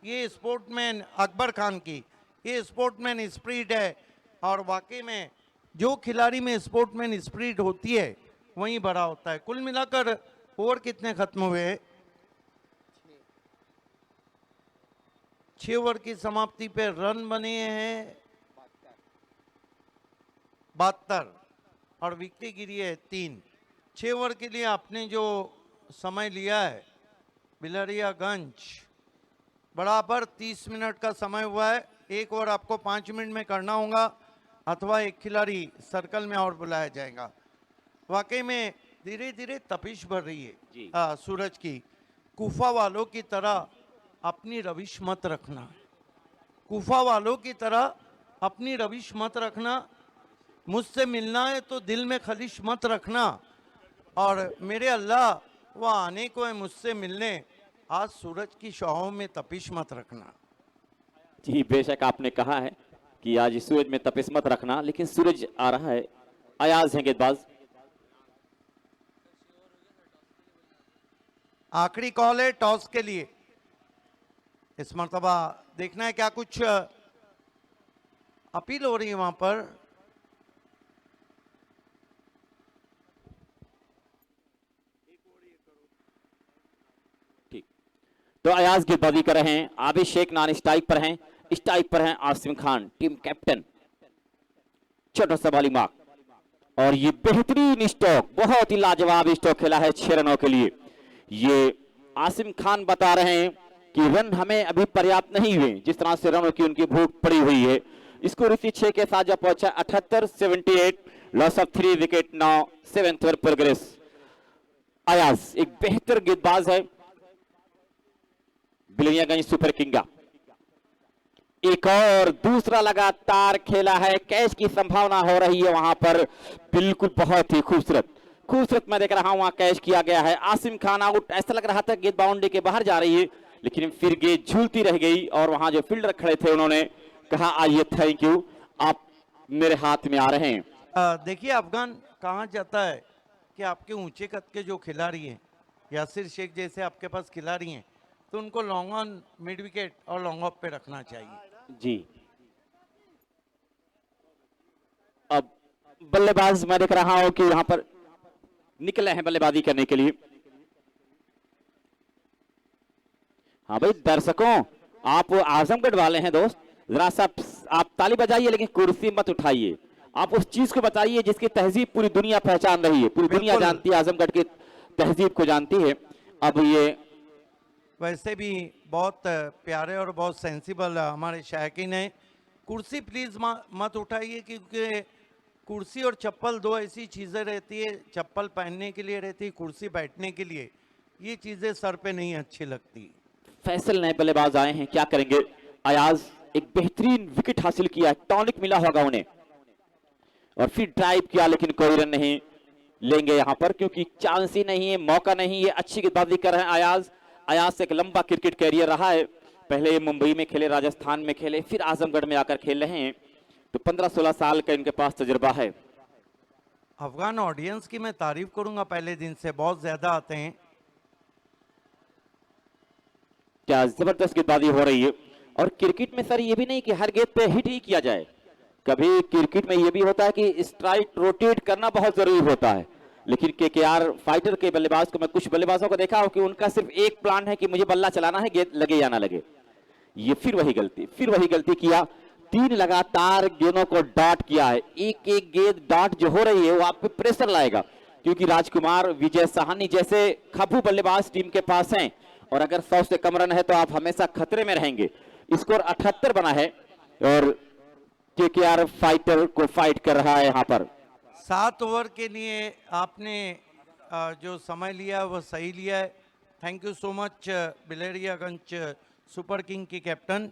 ये स्पोर्टमैन अकबर खान की ये स्पोर्टमैन स्पिरिट है, और वाकई में जो खिलाड़ी में स्पोर्टमैन स्पिरिट होती है वहीं बड़ा होता है। कुल मिलाकर ओवर कितने खत्म हुए? 6 ओवर की समाप्ति पे रन बने हैं 72 और विकेट गिरी है 3। 6 ओवर के लिए आपने जो समय लिया है बिलरियागंज, बराबर 30 मिनट का समय हुआ है। एक ओवर आपको 5 मिनट में करना होगा, अथवा एक खिलाड़ी सर्कल में और बुलाया जाएगा। वाकई में धीरे धीरे तपिश बढ़ रही है सूरज की। कुफा वालों की तरह अपनी रविश मत रखना, कुफा वालों की तरह अपनी रविश मत रखना। मुझसे मिलना है तो दिल में खलिश मत रखना। और मेरे अल्लाह वह आने को है मुझसे मिलने, आज सूरज की शौहों में तपिश मत रखना। जी बेशक आपने कहा है कि आज इस सूरज में तपिश मत रखना, लेकिन सूरज आ रहा है। अयाज हैं गेंदबाज। आखिरी कॉल है टॉस के लिए। इस मर्तबा देखना है क्या कुछ अपील हो रही है वहां पर। ठीक, तो अयाज गेंदबाजी कर रहे हैं। आबिद शेख नॉन स्ट्राइक पर हैं। स्ट्राइक पर हैं आसिम खान, टीम कैप्टन। छोटा सा बॉलिंग मार्क, और ये बेहतरीन स्ट्रोक, बहुत ही लाजवाब स्ट्रोक खेला है 6 रनों के लिए। ये आसिम खान बता रहे हैं कि रन हमें अभी पर्याप्त नहीं हुए, जिस तरह से रनों की उनकी भूख पड़ी हुई है। स्कोर इसी 6 के साथ जब पहुंचा 78-78, loss of 3 wicket. Now 7th over progress. Ayaz एक बेहतर गेंदबाज है बिलियगंज सुपर किंग का। एक और दूसरा लगातार खेला है, कैच की संभावना हो रही है वहां पर। बिल्कुल बहुत ही खूबसूरत खूबसूरत मैं देख रहा हूं वहां कैच किया गया है। आसिम खान आउट, ऐसा लग रहा था गेंद बाउंड्री के बाहर जा रही है, लेकिन फिर गेंद झूलती रह गई और वहां जो फील्डर खड़े थे उन्होंने कहा आइए थैंक यू, आप मेरे हाथ में आ रहे हैं। देखिए अफगान कहाँ जाता है कि आपके ऊंचे कद के जो खिलाड़ी हैं, यासिर शेख जैसे आपके पास खिलाड़ी हैं, तो उनको लॉन्ग ऑन, मिड विकेट और लॉन्ग ऑफ पे रखना चाहिए। जी अब बल्लेबाज मैं देख रहा हूं कि यहां पर निकले हैं बल्लेबाजी करने के लिए। हाँ भाई दर्शकों, आप आजमगढ़ वाले हैं दोस्त, जरा सा आप ताली बजाइए लेकिन कुर्सी मत उठाइए। आप उस चीज को बताइए जिसकी तहजीब पूरी दुनिया पहचान रही है, पूरी दुनिया बिल्कुल। जानती है, आजमगढ़ की तहजीब को जानती है। अब ये वैसे भी बहुत प्यारे और बहुत सेंसिबल हमारे शायकीन हैं। कुर्सी प्लीज मत उठाइए, क्योंकि कुर्सी और चप्पल दो ऐसी चीज़ें रहती है, चप्पल पहनने के लिए रहती है, कुर्सी बैठने के लिए। ये चीज़ें सर पे नहीं अच्छी लगती। फैसल नए बल्लेबाज आए हैं, क्या करेंगे। अयाज एक बेहतरीन विकेट हासिल किया, टॉनिक मिला होगा उन्हें, और फिर ड्राइव किया लेकिन कोई रन नहीं लेंगे यहां पर, क्योंकि चांस ही नहीं है, मौका नहीं है। अच्छी गेंदबाजी कर रहे हैं अयाज। अयाज से एक लंबा क्रिकेट कैरियर रहा है, पहले मुंबई में खेले, राजस्थान में खेले, फिर आजमगढ़ में आकर खेल रहे हैं, तो 15-16 साल का इनके पास तजुर्बा है। अफगान ऑडियंस की मैं तारीफ करूंगा, पहले दिन से बहुत ज्यादा आते हैं। क्या जबरदस्त गेंदबाजी हो रही है। और क्रिकेट में सर ये भी नहीं कि हर गेंद पे हिट ही किया जाए, कभी क्रिकेट में ये भी होता है कि स्ट्राइक रोटेट करना बहुत जरूरी होता है। लेकिन केकेआर फाइटर के बल्लेबाज को, मैं कुछ बल्लेबाजों को देखा हो कि उनका सिर्फ एक प्लान है कि मुझे बल्ला चलाना है, गेंद लगे या ना लगे। ये फिर वही गलती किया। 3 लगातार गेंदों को डॉट किया है। एक एक गेंद डॉट जो हो रही है वो आप पे प्रेशर लाएगा, क्योंकि राजकुमार, विजय साहनी जैसे खब्बू बल्लेबाज टीम के पास हैं, और अगर 100 से कम रन है तो आप हमेशा खतरे में रहेंगे। स्कोर 78 बना है और केकेआर फाइटर को फाइट कर रहा है यहां पर। 7 ओवर के लिए आपने जो समय लिया वो सही लिया है। Thank you so much Bilariyaganj super king की कैप्टन।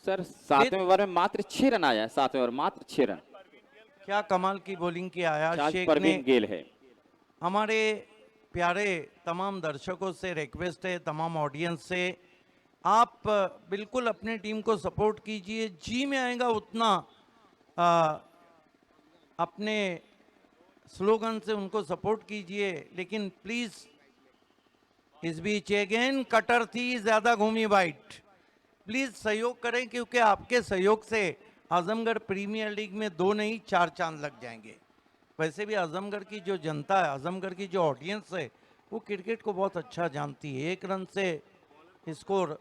सर 7वें ओवर में मात्र 6 रन आया है, 7वें ओवर मात्र 6 रन। क्या कमाल की बॉलिंग की अयाज आज शेख ने। परवीन गेल है। हमारे प्यारे तमाम दर्शकों से रिक्वेस्ट है, तमाम ऑडियंस से, आप बिल्कुल अपने टीम को सपोर्ट कीजिए, जी में आएगा उतना अपने स्लोगन से उनको सपोर्ट कीजिए। लेकिन प्लीज इस बीच अगेन कटर थी, ज्यादा घूमी वाइट, प्लीज सहयोग करें, क्योंकि आपके सहयोग से आजमगढ़ प्रीमियर लीग में 2 नहीं 4 चांद लग जाएंगे। वैसे भी आजमगढ़ की जो जनता है, आजमगढ़ की जो ऑडियंस है, वो क्रिकेट को बहुत अच्छा जानती है। 1 रन से स्कोर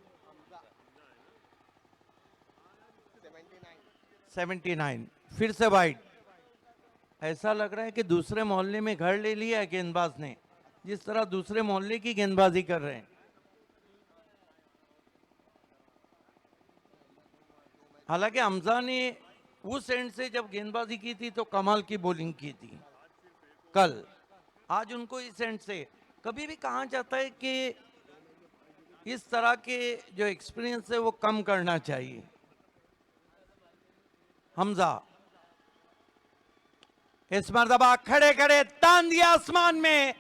79, फिर से वाइड। ऐसा लग रहा है कि दूसरे मोहल्ले में घर ले लिया है गेंदबाज ने, जिस तरह दूसरे मोहल्ले की गेंदबाजी कर रहे हैं। हालांकि हमजा ने उस एंड से जब गेंदबाजी की थी तो कमाल की बॉलिंग की थी कल। आज उनको इस एंड से कभी भी कहा जाता है कि इस तरह के जो एक्सपीरियंस है वो कम करना चाहिए। हमजा इस मर्तबा खड़े खड़े तान दिया आसमान में,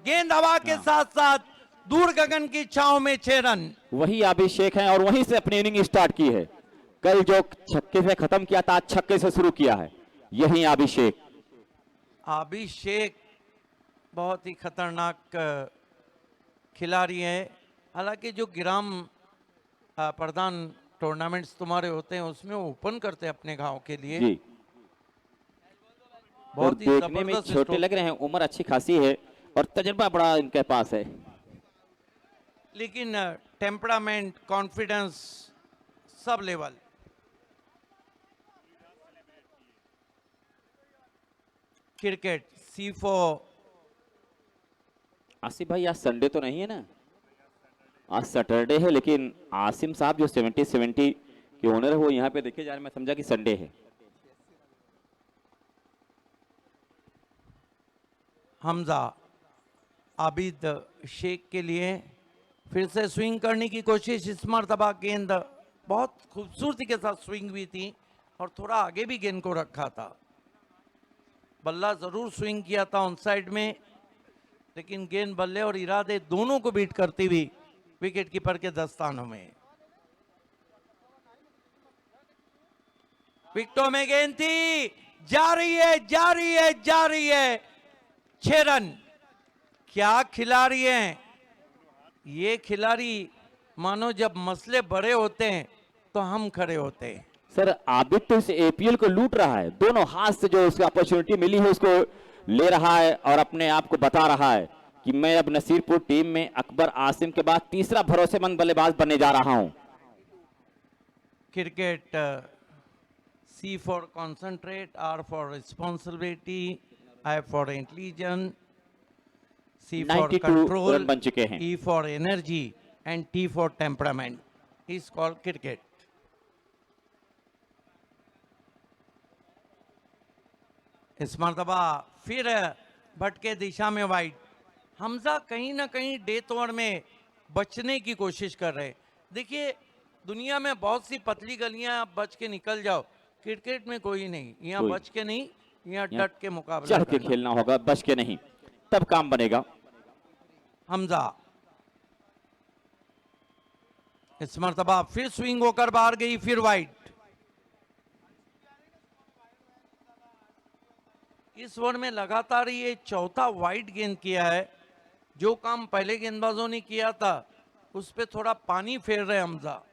गेंद हवा के साथ साथ दूर गगन की छांव में 6 रन। वही अभिषेक हैं और वहीं से अपनी इनिंग स्टार्ट की है। कल जो छक्के से खत्म किया था, आज छक्के से शुरू किया है। यही अभिषेक बहुत ही खतरनाक खिलाड़ी है। हालांकि जो ग्राम प्रधान टूर्नामेंट्स तुम्हारे होते हैं उसमें वो ओपन करते हैं अपने गांव के लिए। जी, और बहुत ही देखने में जबरदस्त छोटे लग रहे हैं, उम्र अच्छी खासी है और तजुर्बा बड़ा इनके पास है। लेकिन temperament, confidence sub level. Cricket C4। Asif भाई आज संडे तो नहीं है ना? आज सैटरडे है, लेकिन आसिम साहब जो 70 के ओनर है वो यहाँ पे देखे जा रहे हैं। मैं समझा कि संडे है। हमजा आबिद शेख के लिए फिर से स्विंग करने की कोशिश। इस मर्तबा गेंद बहुत खूबसूरती के साथ स्विंग हुई थी और थोड़ा आगे भी गेंद को रखा था। बल्ला जरूर स्विंग किया था ऑन साइड में, लेकिन गेंद बल्ले और इरादे दोनों को बीट करती हुई विकेट कीपर के दस्तानों में। विकेटों में गेंद थी, जा रही है, जा रही है, जा रही है। 6 रन। क्या खिलाड़ी हैं ये खिलाड़ी, मानो जब मसले बड़े होते हैं तो हम खड़े होते हैं। सर आबिद तो इस एपीएल को लूट रहा है, दोनों हाथ से जो उसको अपॉर्चुनिटी मिली है उसको ले रहा है और अपने आप को बता रहा है कि मैं अब नसीरपुर टीम में अकबर आसिम के बाद तीसरा भरोसेमंद बल्लेबाज बनने जा रहा हूं। Cricket C for concentrate, R for responsibility, I for intelligence, C for 92 control, run बन चुके हैं। E for energy and T for temperament is called cricket. इस मर्तबा फिर भटके दिशा में वाइड। हमजा कहीं ना कहीं डेथ ओवर में बचने की कोशिश कर रहे। देखिए दुनिया में बहुत सी पतली गलियां, आप बच के निकल जाओ। क्रिकेट में कोई नहीं, यहाँ बच के नहीं, यहाँ डट के मुकाबला चढ़ के करना। खेलना होगा, बच के नहीं, तब काम बनेगा। हमजा इस मर्तबा फिर स्विंग होकर बाहर गई, फिर वाइड। इस ओवर में लगातार ये चौथा वाइड गेंद किया है। जो काम पहले गेंदबाजों ने किया था उस पे थोड़ा पानी फेर रहे हमजा।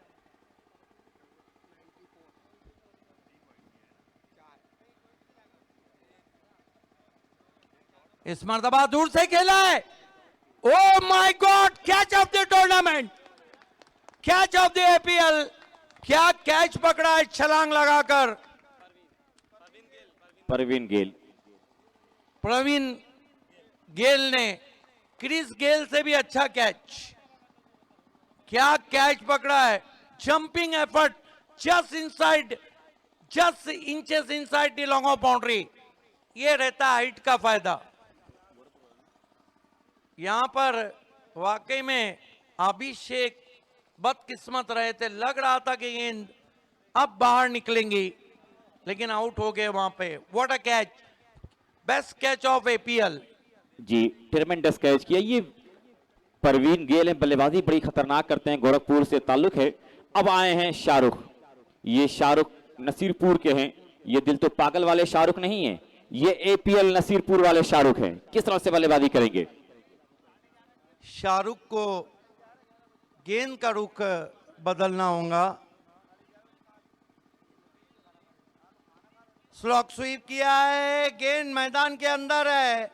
इस मर्तबा दूर से खेला है। Oh my God, catch of the tournament, catch of the APL. क्या कैच पकड़ा है छलांग लगाकर प्रवीण गेल ने। क्रिस गेल से भी अच्छा कैच। क्या कैच पकड़ा है, jumping effort just inches inside the long off boundary. ये रहता है हाइट का फायदा। यहां पर वाकई में अभिषेक बदकिस्मत रहे थे। लग रहा था कि गेंद अब बाहर निकलेंगी, लेकिन आउट हो गए वहां पे। What a catch, best catch of APL. जी, ट्रेमेंडस कैच किया। ये परवीन गेल है, बल्लेबाजी बड़ी खतरनाक करते हैं, गोरखपुर से ताल्लुक है। अब आए हैं शाहरुख। ये शाहरुख नसीरपुर के हैं। ये दिल तो पागल वाले शाहरुख नहीं है, ये एपीएल नसीरपुर वाले शाहरुख हैं। किस तरह से बल्लेबाजी करेंगे? शाहरुख को गेंद का रुख बदलना होगा। स्लॉक स्वीप किया है, गेंद मैदान के अंदर है।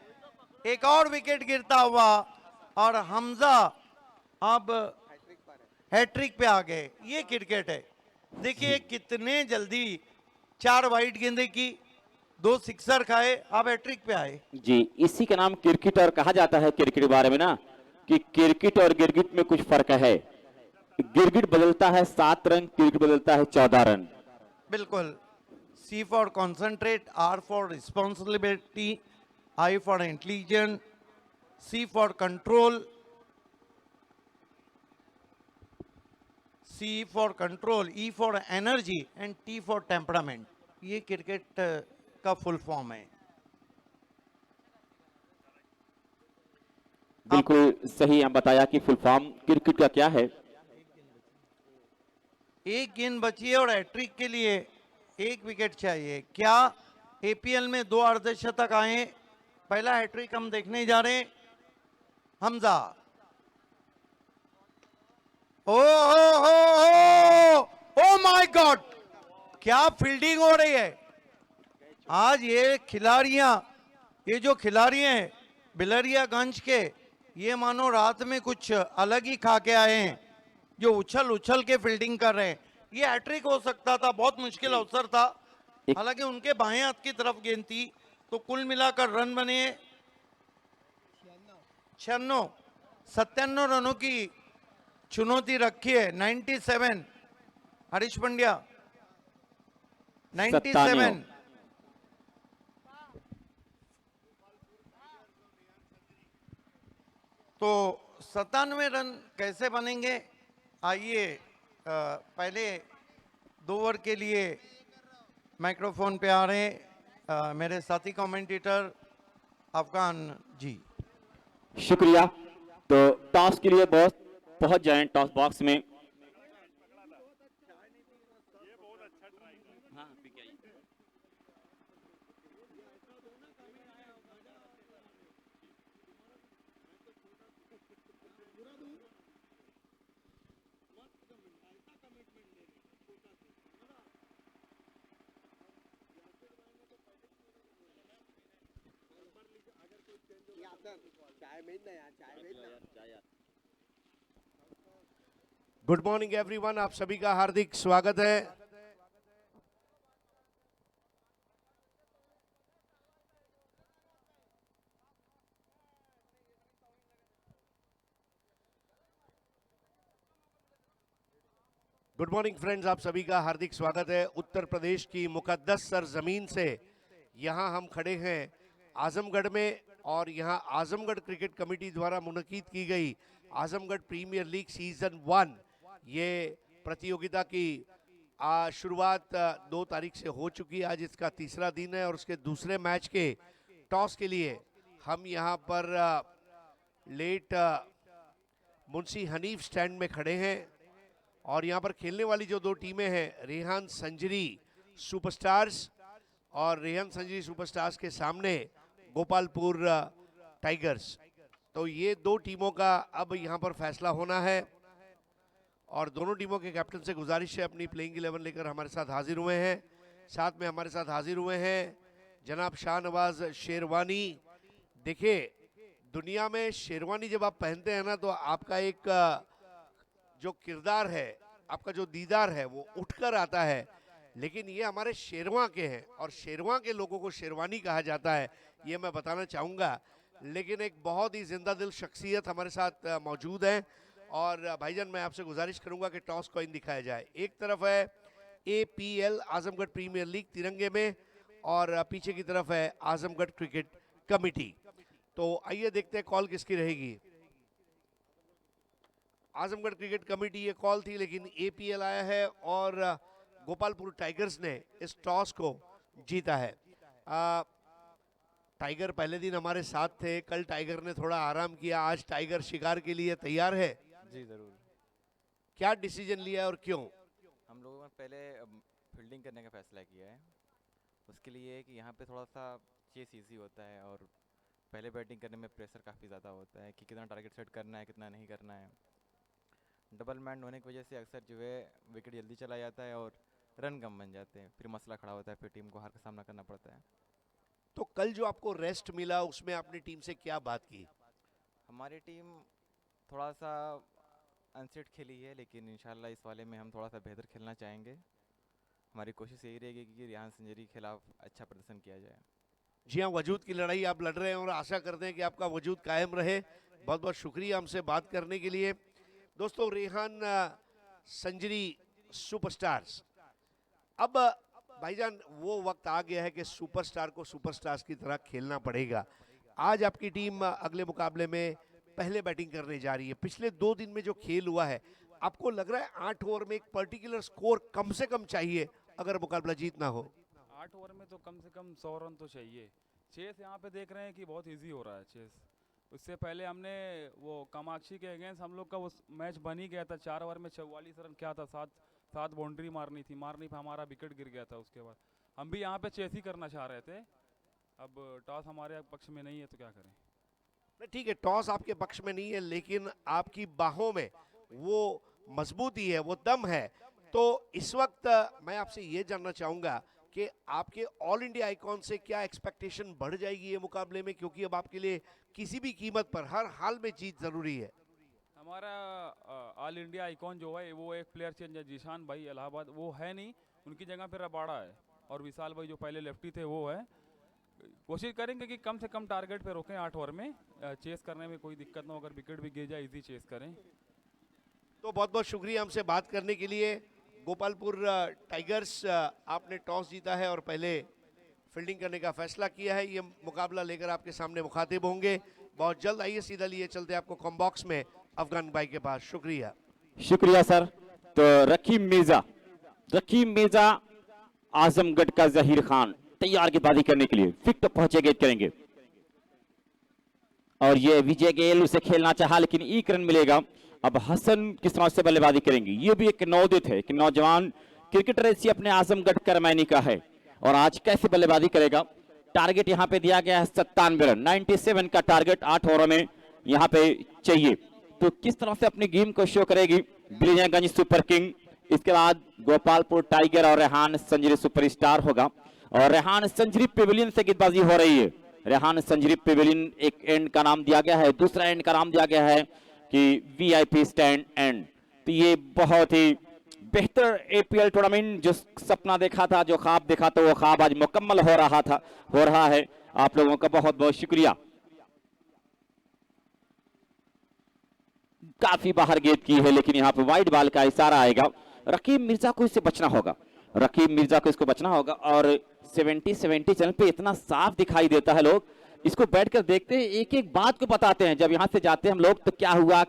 एक और विकेट गिरता हुआ और हमजा अब हैट्रिक पे आ गए। ये क्रिकेट है। देखिए कितने जल्दी 4 वाइड गेंदे की, 2 सिक्सर खाए, अब हैट्रिक पे आए। जी, इसी का नाम क्रिकेट और कहा जाता है। क्रिकेट के बारे में ना कि क्रिकेट और गिरगिट में कुछ फर्क है। गिरगिट बदलता है 7 रन, क्रिकेट बदलता है 14 रन। बिल्कुल। C for concentrate, R for responsibility, I for intelligence, C for control, C for control, E for energy and T for temperament. ये क्रिकेट का फुल फॉर्म है। बिल्कुल सही आप बताया कि फुल फॉर्म क्रिकेट का क्या है। एक गेंद बची है और हैट्रिक के लिए 1 विकेट चाहिए। क्या एपीएल में 2 अर्धशतक आए? पहला हैट्रिक हम देखने जा रहे हैं। हमजा, ओ माय गॉड, क्या फील्डिंग हो रही है आज। ये खिलाड़ियां, ये जो खिलाड़ी हैं बिलरियागंज के, ये मानो रात में कुछ अलग ही खा के आए हैं, जो उछल उछल के फील्डिंग कर रहे हैं। ये हैट्रिक हो सकता था, बहुत मुश्किल अवसर था। हालांकि उनके बाएं हाथ की तरफ गेंद थी। तो कुल मिलाकर रन बने 97 रनों की चुनौती रखी है। 97 हरीश पंड्या, 97। तो 97 रन कैसे बनेंगे? आइए पहले 2 ओवर के लिए माइक्रोफोन पे आ रहे हैं मेरे साथी कमेंटेटर अफगान जी। शुक्रिया। तो टॉस के लिए बॉस पहुंच जाएं टॉस बॉक्स में। गुड मॉर्निंग एवरीवन, आप सभी का हार्दिक स्वागत है। गुड मॉर्निंग फ्रेंड्स, आप सभी का हार्दिक स्वागत है। उत्तर प्रदेश की मुकद्दस सरजमीन से यहां हम खड़े हैं आजमगढ़ में, और यहां आजमगढ़ क्रिकेट कमेटी द्वारा मुनकीद की गई आजमगढ़ प्रीमियर लीग सीजन 1 ये प्रतियोगिता की शुरुआत 2 तारीख से हो चुकी है। आज इसका तीसरा दिन है और उसके दूसरे मैच के टॉस के लिए हम यहाँ पर लेट मुंशी हनीफ स्टैंड में खड़े हैं। और यहाँ पर खेलने वाली जो 2 टीमें हैं, रेहान संजरी सुपरस्टार्स, और रेहान संजरी सुपरस्टार्स के सामने गोपालपुर टाइगर्स। तो ये 2 टीमों का अब यहाँ पर फैसला होना है। और दोनों टीमों के कैप्टन से गुजारिश है अपनी प्लेइंग 11 लेकर हमारे साथ हाजिर हुए हैं। साथ में हमारे साथ हाजिर हुए हैं जनाब शाहनवाज शेरवानी। देखिए, दुनिया में शेरवानी जब आप पहनते हैं ना, तो आपका एक जो किरदार है, आपका जो दीदार है, वो उठकर आता है। लेकिन ये हमारे शेरवा के हैं और शेरवा के लोगों को शेरवानी कहा जाता है, ये मैं बताना चाहूँगा। लेकिन एक बहुत ही जिंदा दिल शख्सियत हमारे साथ मौजूद है। और भाईजान, मैं आपसे गुजारिश करूंगा कि टॉस कॉइन दिखाया जाए। एक तरफ है एपीएल आजमगढ़ प्रीमियर लीग तिरंगे में, और पीछे की तरफ है आजमगढ़ क्रिकेट कमेटी। तो आइए देखते हैं कॉल किसकी रहेगी। आजमगढ़ क्रिकेट कमेटी ये कॉल थी, लेकिन एपीएल आया है और गोपालपुर टाइगर्स ने इस टॉस को जीता है। टाइगर पहले दिन हमारे साथ थे, कल टाइगर ने थोड़ा आराम किया, आज टाइगर शिकार के लिए तैयार है। जी ज़रूर। क्या डिसीजन लिया है और क्यों? हम लोगों ने पहले फील्डिंग करने का फैसला किया है। उसके लिए कि यहाँ पे थोड़ा सा चेस ईजी होता है, और पहले बैटिंग करने में प्रेशर काफ़ी ज़्यादा होता है कि कितना टारगेट सेट करना है, कितना नहीं करना है। डबल मैन होने की वजह से अक्सर जो है विकेट जल्दी चला जाता है और रन कम बन जाते हैं, फिर मसला खड़ा होता है, फिर टीम को हार का सामना करना पड़ता है। तो कल जो आपको रेस्ट मिला, उसमें आपने टीम से क्या बात की? हमारी टीम थोड़ा सा अनसेट खेली है, लेकिन इंशाल्लाह इस वाले में हम थोड़ा सा बेहतर खेलना चाहेंगे। हमारी कोशिश यही रहेगी कि रेहान संजरी के खिलाफ अच्छा प्रदर्शन किया जाए। जी हाँ, वजूद की लड़ाई आप लड़ रहे हैं और आशा करते हैं कि आपका वजूद कायम रहे। बहुत बहुत शुक्रिया हमसे बात करने के लिए। दोस्तों, रेहान संजरी सुपरस्टार्स, अब भाईजान वो वक्त आ गया है कि सुपरस्टार को सुपरस्टार्स की तरह खेलना पड़ेगा। आज आपकी टीम अगले मुकाबले में पहले बैटिंग करने जा रही है। पिछले 2 दिन में जो खेल हुआ है, आपको लग रहा है 8 ओवर में एक पर्टिकुलर स्कोर कम से कम चाहिए अगर मुकाबला जीतना हो? 8 ओवर में तो कम से कम 100 रन तो चाहिए। चेस यहाँ पे देख रहे हैं कि बहुत इजी हो रहा है चेस। उससे पहले हमने वो कामाक्षी के अगेंस्ट हम लोग का वो मैच बन ही गया था, 4 ओवर में 44 रन क्या था, 7 बाउंड्री मारनी थी, मारनी पे हमारा विकेट गिर गया था। उसके बाद हम भी यहाँ पे चेस ही करना चाह रहे थे, अब टॉस हमारे पक्ष में नहीं है तो क्या करें। नहीं, ठीक है, टॉस आपके पक्ष में नहीं है, लेकिन आपकी बाहों में वो मजबूती है, वो दम है। तो इस वक्त मैं आपसे ये जानना चाहूंगा कि आपके ऑल इंडिया आइकॉन से क्या एक्सपेक्टेशन बढ़ जाएगी ये मुकाबले में, क्योंकि अब आपके लिए किसी भी कीमत पर हर हाल में जीत जरूरी है। हमारा ऑल इंडिया आइकॉन जो है वो एक प्लेयर चेंज है, जीशान भाई इलाहाबाद, वो है नहीं, उनकी जगह पे रबाड़ा है, और विशाल भाई जो पहले लेफ्टी थे वो है। कोशिश करेंगे कि कम से कम टारगेट पे रोकें, 8 ओवर में चेस करने में कोई दिक्कत ना हो, अगर विकेट भी गिर जाए इजी चेस करें। तो बहुत बहुत शुक्रिया हमसे बात करने के लिए। गोपालपुर टाइगर्स, आपने टॉस जीता है और पहले फील्डिंग करने का फैसला किया है। ये मुकाबला लेकर आपके सामने मुखातिब होंगे बहुत जल्द। आइए सीधा लिए चलते आपको कॉम्बॉक्स में अफगान भाई के पास। शुक्रिया। शुक्रिया सर। तो रकीब मिर्जा आजमगढ़ का जहीर खान तैयार गेंदबाजी करने के लिए फिट पहुंचे, गेंद करेंगे और ये विजय गेल उसे खेलना चाहा लेकिन 1 रन मिलेगा। अब हसन किस तरह से बल्लेबाजी करेंगे, ये भी एक नवोदित है, एक नौजवान क्रिकेटर इसी अपने आजमगढ़ करमैनी का है और आज कैसे बल्लेबाजी करेगा। टारगेट यहाँ पे दिया गया है 97 रन, 97 का टारगेट 8 ओवर में यहाँ पे चाहिए। तो किस तरह से अपनी गेम को शो करेगी बिलियागंज सुपर किंग, इसके बाद गोपालपुर टाइगर और रेहान संजरी सुपरस्टार होगा। और रेहान संजरी पेविलियन से गेंदबाजी हो रही है। रेहान संजरी पेविलियन एक एंड का नाम दिया गया है, दूसरा एंड का नाम दिया गया है कि वीआईपी स्टैंड एंड। तो ये बहुत ही बेहतर एपीएल टूर्नामेंट, जो सपना देखा था, जो ख्वाब देखा था, वो ख्वाब आज मुकम्मल हो रहा है। आप लोगों का बहुत बहुत शुक्रिया। काफी बाहर गेंद की है लेकिन यहाँ पे वाइड बॉल का इशारा आएगा। रकीब मिर्जा को इससे बचना होगा, रकीब मिर्जा को इसको बचना होगा। और 70 चैनल पे इतना साफ दिखाई देता है, लोग इसको बैठकर देखते हैं, एक एक बात को बताते हैं। जब यहाँ से जाते हैं हम लोग तो क्या हुआ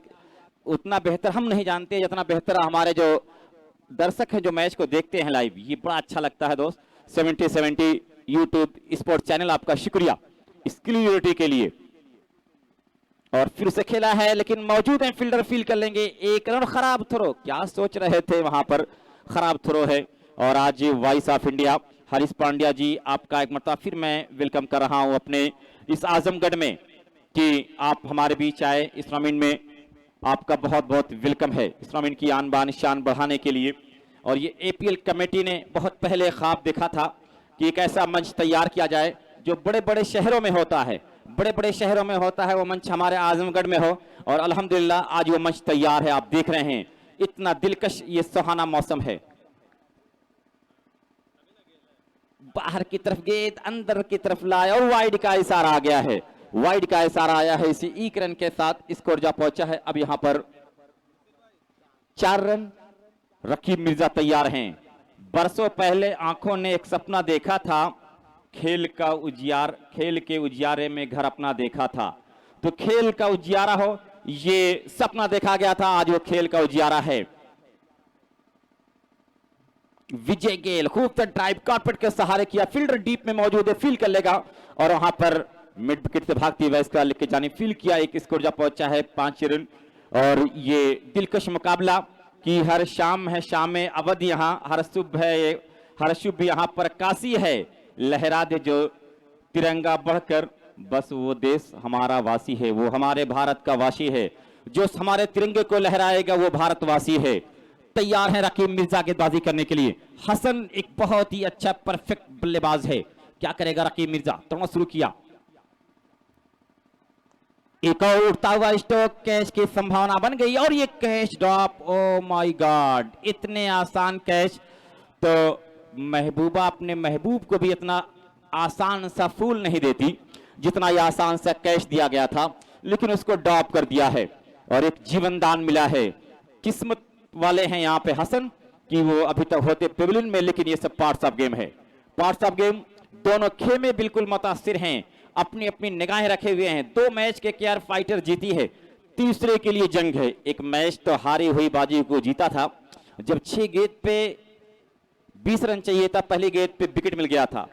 उतना बेहतर हम नहीं जानते जितना बेहतर हमारे जो दर्शक हैं जो मैच को देखते हैं लाइव। ये बड़ा अच्छा लगता है दोस्त। 70 यूट्यूब स्पोर्ट चैनल, आपका शुक्रिया इस क्लियरिटी के लिए। और फिर से खेला है लेकिन मौजूद है फील्डर, फील कर लेंगे। 1 रन, खराब थ्रो, क्या सोच रहे थे वहां पर, खराब थ्रो है। और आज voice of India Harish Pandya ji, आपका एक मरतबा फिर मैं वेलकम कर रहा हूं अपने इस आजमगढ़ में कि आप हमारे बीच आए। इस टूर्नामेंट में आपका बहुत बहुत वेलकम है, इस टूर्नामेंट की आन बान शान बढ़ाने के लिए। और ये एपीएल कमेटी ने बहुत पहले ख्वाब देखा था कि एक ऐसा मंच तैयार किया जाए जो बड़े बड़े शहरों में होता है, बड़े बड़े शहरों में होता है, वो मंच हमारे आजमगढ़ में हो। और अल्हम्दुलिल्लाह आज वो मंच तैयार है। आप देख रहे हैं इतना दिलकश ये सुहाना मौसम है। बाहर की तरफ गेंद, अंदर की तरफ लाया और वाइड का इशारा आ गया है, वाइड का इशारा आया है। इसी 1 रन के साथ स्कोर जा पहुंचा है। अब यहां पर 4 रन। रकीब मिर्जा तैयार हैं। बरसों पहले आंखों ने एक सपना देखा था, खेल के उजियारे में घर अपना देखा था। तो खेल का उजियारा हो, ये सपना देखा गया था, आज वो खेल का उजियारा है। विजय गेल खूब ड्राइव कारपेट के सहारे किया, फील्डर डीप में मौजूद है, फील कर लेगा और वहां पर मिड विकेट से भागती हुई इसका लेके जाने फील किया। एक स्कोर जा पहुंचा है 5 रन। और ये दिलकश मुकाबला की हर शाम है, शाम अवध यहाँ, हर शुभ है, हर शुभ यहाँ पर काशी है। लहरा दे जो तिरंगा बढ़कर, बस वो देश हमारा वासी है, वो हमारे भारत का वासी है। जो हमारे तिरंगे को लहराएगा वो भारतवासी है। तैयार है रकीब मिर्जा गेंदबाजी करने के लिए। हसन एक बहुत ही अच्छा परफेक्ट बल्लेबाज है, क्या करेगा रकीब मिर्जा। तोड़ना शुरू किया, एक और उठता हुआ स्ट्रोक, कैच की संभावना बन गई और ये catch drop. Oh my God, इतने आसान कैच तो महबूबा अपने महबूब को भी इतना आसान सा फूल नहीं देती जितना ये आसान सा कैच दिया गया था, लेकिन उसको ड्रॉप कर दिया है और एक जीवन दान मिला है। किस्मत वाले हैं यहाँ पे हसन कि वो अभी तक होते पेविलियन में, लेकिन ये सब पार्ट्स ऑफ गेम है, पार्ट्स ऑफ गेम। दोनों खेमे बिल्कुल मुतासिर हैं, अपनी अपनी निगाहें रखे हुए हैं। 2 मैच के केआर फाइटर जीती है, तीसरे के लिए जंग है। एक मैच तो हारी हुई बाजी को जीता था जब 6 गेंद पे 20 रन चाहिए था, पहली गेंद पे विकेट मिल गया था।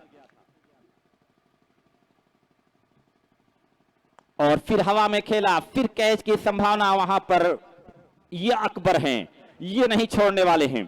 और फिर हवा में खेला, फिर कैच की संभावना वहां पर। ये अकबर हैं, ये नहीं छोड़ने वाले हैं।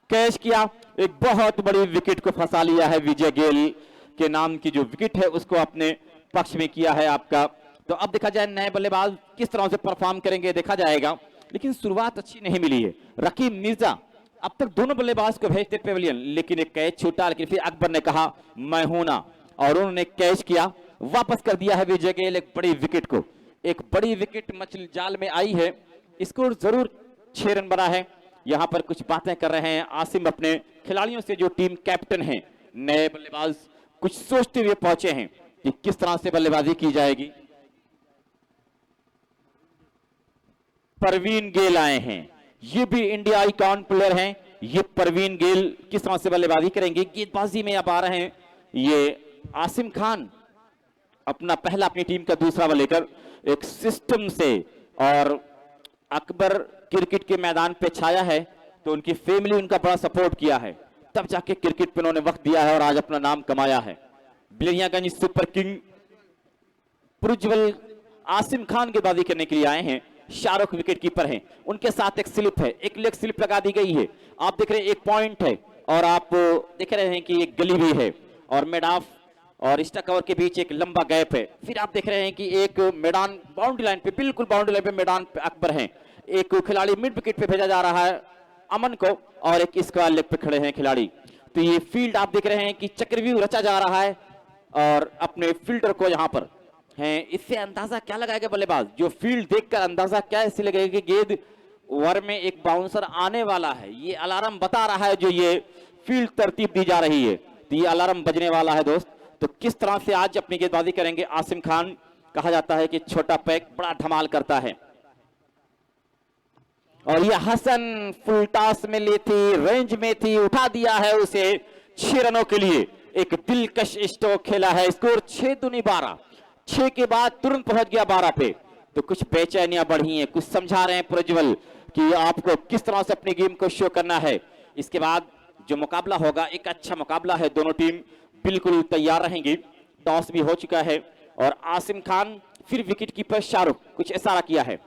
कैच किया, एक बहुत बड़ी विकेट को फंसा लिया है। विजय गेल के नाम की जो विकेट है उसको अपने पक्ष में किया है आपका। तो अब देखा जाए नए बल्लेबाज किस तरह से परफॉर्म करेंगे, देखा जाएगा। लेकिन शुरुआत अच्छी नहीं मिली है। रकीब मिर्जा अब तक दोनों बल्लेबाज को भेजते पेविलियन, लेकिन एक कैच छूटा। लेकिन फिर अकबर ने कहा मैं हूं ना, और उन्होंने कैच किया, वापस कर दिया है विजय गेल एक बड़ी विकेट को। एक बड़ी विकेट मछली जाल में आई है। स्कोर जरूर 6 रन बना है। यहां पर कुछ बातें कर रहे हैं आसिम अपने खिलाड़ियों से, जो टीम कैप्टन हैं। नए बल्लेबाज कुछ सोचते हुए पहुंचे हैं कि किस तरह से बल्लेबाजी की जाएगी। परवीन गेल आए हैं, ये भी इंडिया आइकॉन प्लेयर हैं। ये परवीन गेल किस तरह से बल्लेबाजी करेंगे। गेंदबाजी में अब आ रहे हैं ये आसिम खान, अपना पहला अपनी टीम का दूसरा बल्ले लेकर एक सिस्टम से। और अकबर क्रिकेट के मैदान पे छाया है तो उनकी फैमिली उनका बड़ा सपोर्ट किया है, तब जाके क्रिकेट पे उन्होंने वक्त दिया है और आज अपना नाम कमाया है। बिलियागंज सुपर किंग प्रज्वल आसिम खान गेंदबाजी करने के लिए आए हैं। शाहरुख विकेट कीपर हैं, उनके साथ एक स्लिप है, एक लेग स्लिप लगा दी गई है। आप देख रहे हैं एक पॉइंट है, और आप देख रहे हैं कि एक गली भी है, और मिड ऑफ और स्टक कवर के बीच एक लंबा गैप है। फिर आप देख रहे हैं कि एक मैदान बाउंड्री लाइन पे, बिल्कुल बाउंड्री लाइन पे मैदान पे अकबर हैं। एक खिलाड़ी मिड विकेट पे भेजा जा रहा है अमन को, और एक स्क्वायर लेग पे खड़े हैं खिलाड़ी। तो ये फील्ड आप देख रहे हैं कि चक्रव्यूह रचा जा रहा है, और अपने फील्डर को यहाँ पर हैं। इससे अंदाजा क्या लगाएगा बल्लेबाज, जो फील्ड देखकर अंदाजा क्या इससे लगेगा कि गेंद ओवर में एक बाउंसर आने वाला है। ये अलार्म बता रहा है, जो ये फील्ड तरतीब दी जा रही है, तो ये अलार्म बजने वाला है दोस्त। तो किस तरह से आज अपनी गेंदबाजी करेंगे आसिम खान। कहा जाता है कि छोटा पैक बड़ा धमाल करता है। और ये हसन फुल टॉस में ली थी, रेंज में थी, उठा दिया है उसे 6 रनों के लिए। एक दिलकश स्ट्रोक खेला है। स्कोर 6 दूनी 12, 6 के बाद तुरंत पहुंच गया 12 पे। तो कुछ बेचैनियां बढ़ी हैं, कुछ समझा रहे हैं प्रज्वल कि आपको किस तरह से अपनी गेम को शो करना है। इसके बाद जो मुकाबला होगा एक अच्छा मुकाबला है, दोनों टीम बिल्कुल तैयार रहेंगी। टॉस भी हो चुका है, और आसिम खान फिर विकेट कीपर शाहरुख कुछ इशारा किया है,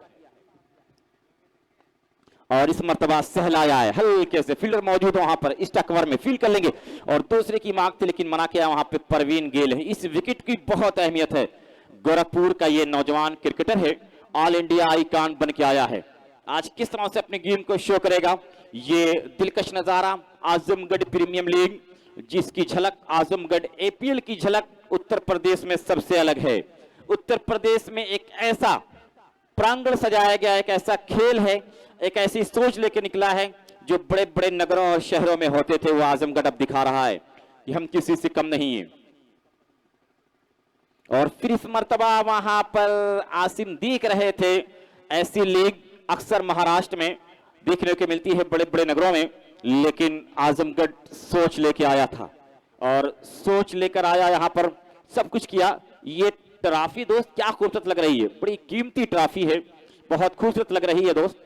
और इस मर्तबा सहलाया है हल्के से। फील्डर मौजूद वहां पर, इस कवर में फील्ड कर लेंगे, और दूसरे की मांग थी लेकिन मना किया वहां पे परवीन गेल है। इस विकेट की बहुत अहमियत है। गोरखपुर का ये नौजवान क्रिकेटर है, ऑल इंडिया आइकॉन बन के आया है। आज किस तरह से अपनी गेम को शो करेगा। ये दिलकश नजारा आजमगढ़ प्रीमियम लीग, जिसकी झलक आजमगढ़ एपीएल की झलक उत्तर प्रदेश में सबसे अलग है। उत्तर प्रदेश में एक ऐसा प्रांगण सजाया गया, एक ऐसा खेल है, एक ऐसी सोच लेके निकला है जो बड़े बड़े नगरों और शहरों में होते थे, वो आजमगढ़ अब दिखा रहा है कि हम किसी से कम नहीं है। और फिर इस मर्तबा वहां पर आसिम देख रहे थे, ऐसी लीग अक्सर महाराष्ट्र में देखने को मिलती है बड़े बड़े नगरों में, लेकिन आजमगढ़ सोच लेके आया था, और सोच लेकर आया, यहां पर सब कुछ किया। ये ट्रॉफी दोस्त क्या खूबसूरत लग रही है, बड़ी कीमती ट्रॉफी है, बहुत खूबसूरत लग रही है दोस्त।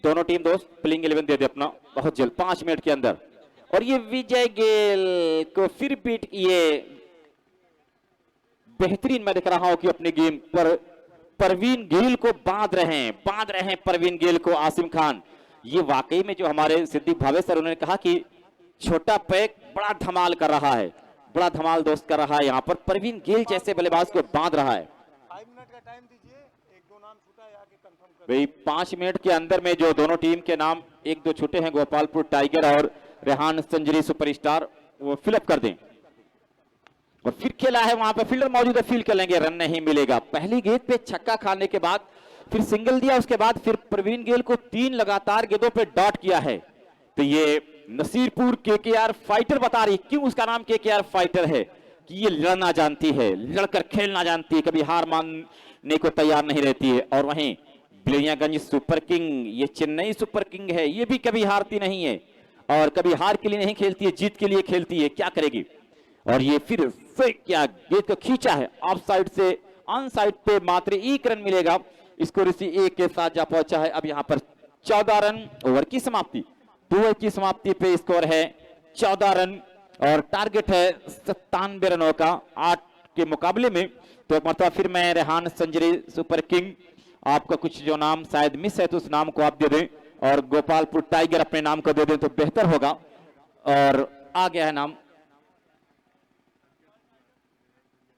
दोनों टीम दोस्त प्लेइंग 11 दे दे अपना बहुत जल्द, 5 मिनट के अंदर। और ये विजय गेल को फिर बीट, ये बेहतरीन मैं देख रहा हूं कि अपनी गेम पर परवीन गेल को बांध रहे हैं परवीन गेल को आसिम खान। ये वाकई में जो हमारे सिद्दीक भावे सर उन्होंने कहा कि छोटा पैक बड़ा धमाल कर रहा है, बड़ा धमाल दोस्त कर रहा है। यहाँ पर परवीन गेल जैसे बल्लेबाज को बांध रहा है। 5 मिनट का टाइम दीजिए, 1-2 नाम छूटा है आके कंफर्म कर। भाई 5 मिनट के अंदर में जो दोनों टीम के नाम 1-2 छूटे हैं, गोपालपुर टाइगर और रेहान संजरी सुपरस्टार, वो फिलअप कर दें। और फिर खेला है वहां पे, फील्डर मौजूद है, फील्ड कर लेंगे, रन नहीं मिलेगा। पहली गेंद पे छक्का खाने के बाद फिर सिंगल दिया, उसके बाद फिर परवीन गेल को 3 लगातार गेंदों पे डॉट किया है। तो ये नसीरपुर केकेआर फाइटर बता रही, क्यों उसका नाम केकेआर फाइटर है, कि ये लड़ना जानती है, लड़कर खेलना जानती है, कभी हार मानने को तैयार नहीं रहती है। और वहीं बिलियागंज सुपर किंग, ये चेन्नई सुपर किंग है, ये भी कभी हारती नहीं है, और कभी हार के लिए नहीं खेलती है, जीत के लिए खेलती है। क्या करेगी, और ये फिर क्या गेंद को खींचा है ऑफ साइड से ऑन साइड पे, मात्र 1 रन मिलेगा। स्कोर इसी 1 के साथ जा पहुंचा है। अब यहाँ पर 14 रन ओवर की समाप्ति। 2 ओवर की समाप्ति पे स्कोर है 14 रन और टारगेट है 97 रनों का 8 के मुकाबले में। तो एक मरतबा फिर मैं रेहान संजरी सुपर किंग, आपका कुछ जो नाम शायद मिस है तो उस नाम को आप दे दें, और गोपालपुर टाइगर अपने नाम को दे दें तो बेहतर होगा। और आ गया है नाम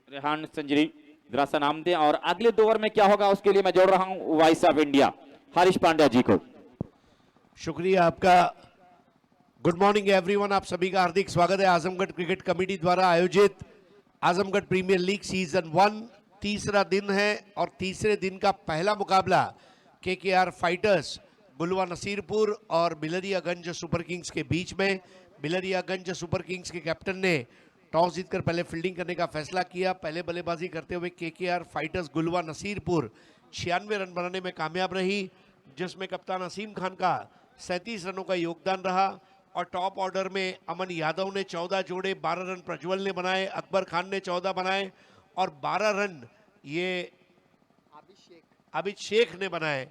रेहान संजरी, जरा सा नाम दें। और अगले 2 ओवर में क्या होगा उसके लिए मैं जोड़ रहा हूं voice of India Harish Pandya ji को। शुक्रिया आपका। गुड मॉर्निंग एवरीवन, आप सभी का हार्दिक स्वागत है आजमगढ़ क्रिकेट कमेटी द्वारा आयोजित आजमगढ़ प्रीमियर लीग सीजन 1 तीसरा दिन है और तीसरे दिन का पहला मुकाबला केकेआर फाइटर्स गुलवा नसीरपुर और बिलरियागंज सुपर किंग्स के बीच में। बिलरियागंज सुपर किंग्स के कैप्टन ने टॉस जीतकर पहले फील्डिंग करने का फैसला किया। पहले बल्लेबाजी करते हुए KKR fighters Gulwa Nasirpur 96 run बनाने में कामयाब रही, जिसमें कप्तान असीम खान का 37 रनों का योगदान रहा। और टॉप ऑर्डर में अमन यादव ने 14 जोड़े, 12 रन प्रज्वल ने बनाए, अकबर खान ने 14 बनाए और 12 रन ये आबिद शेख ने बनाए।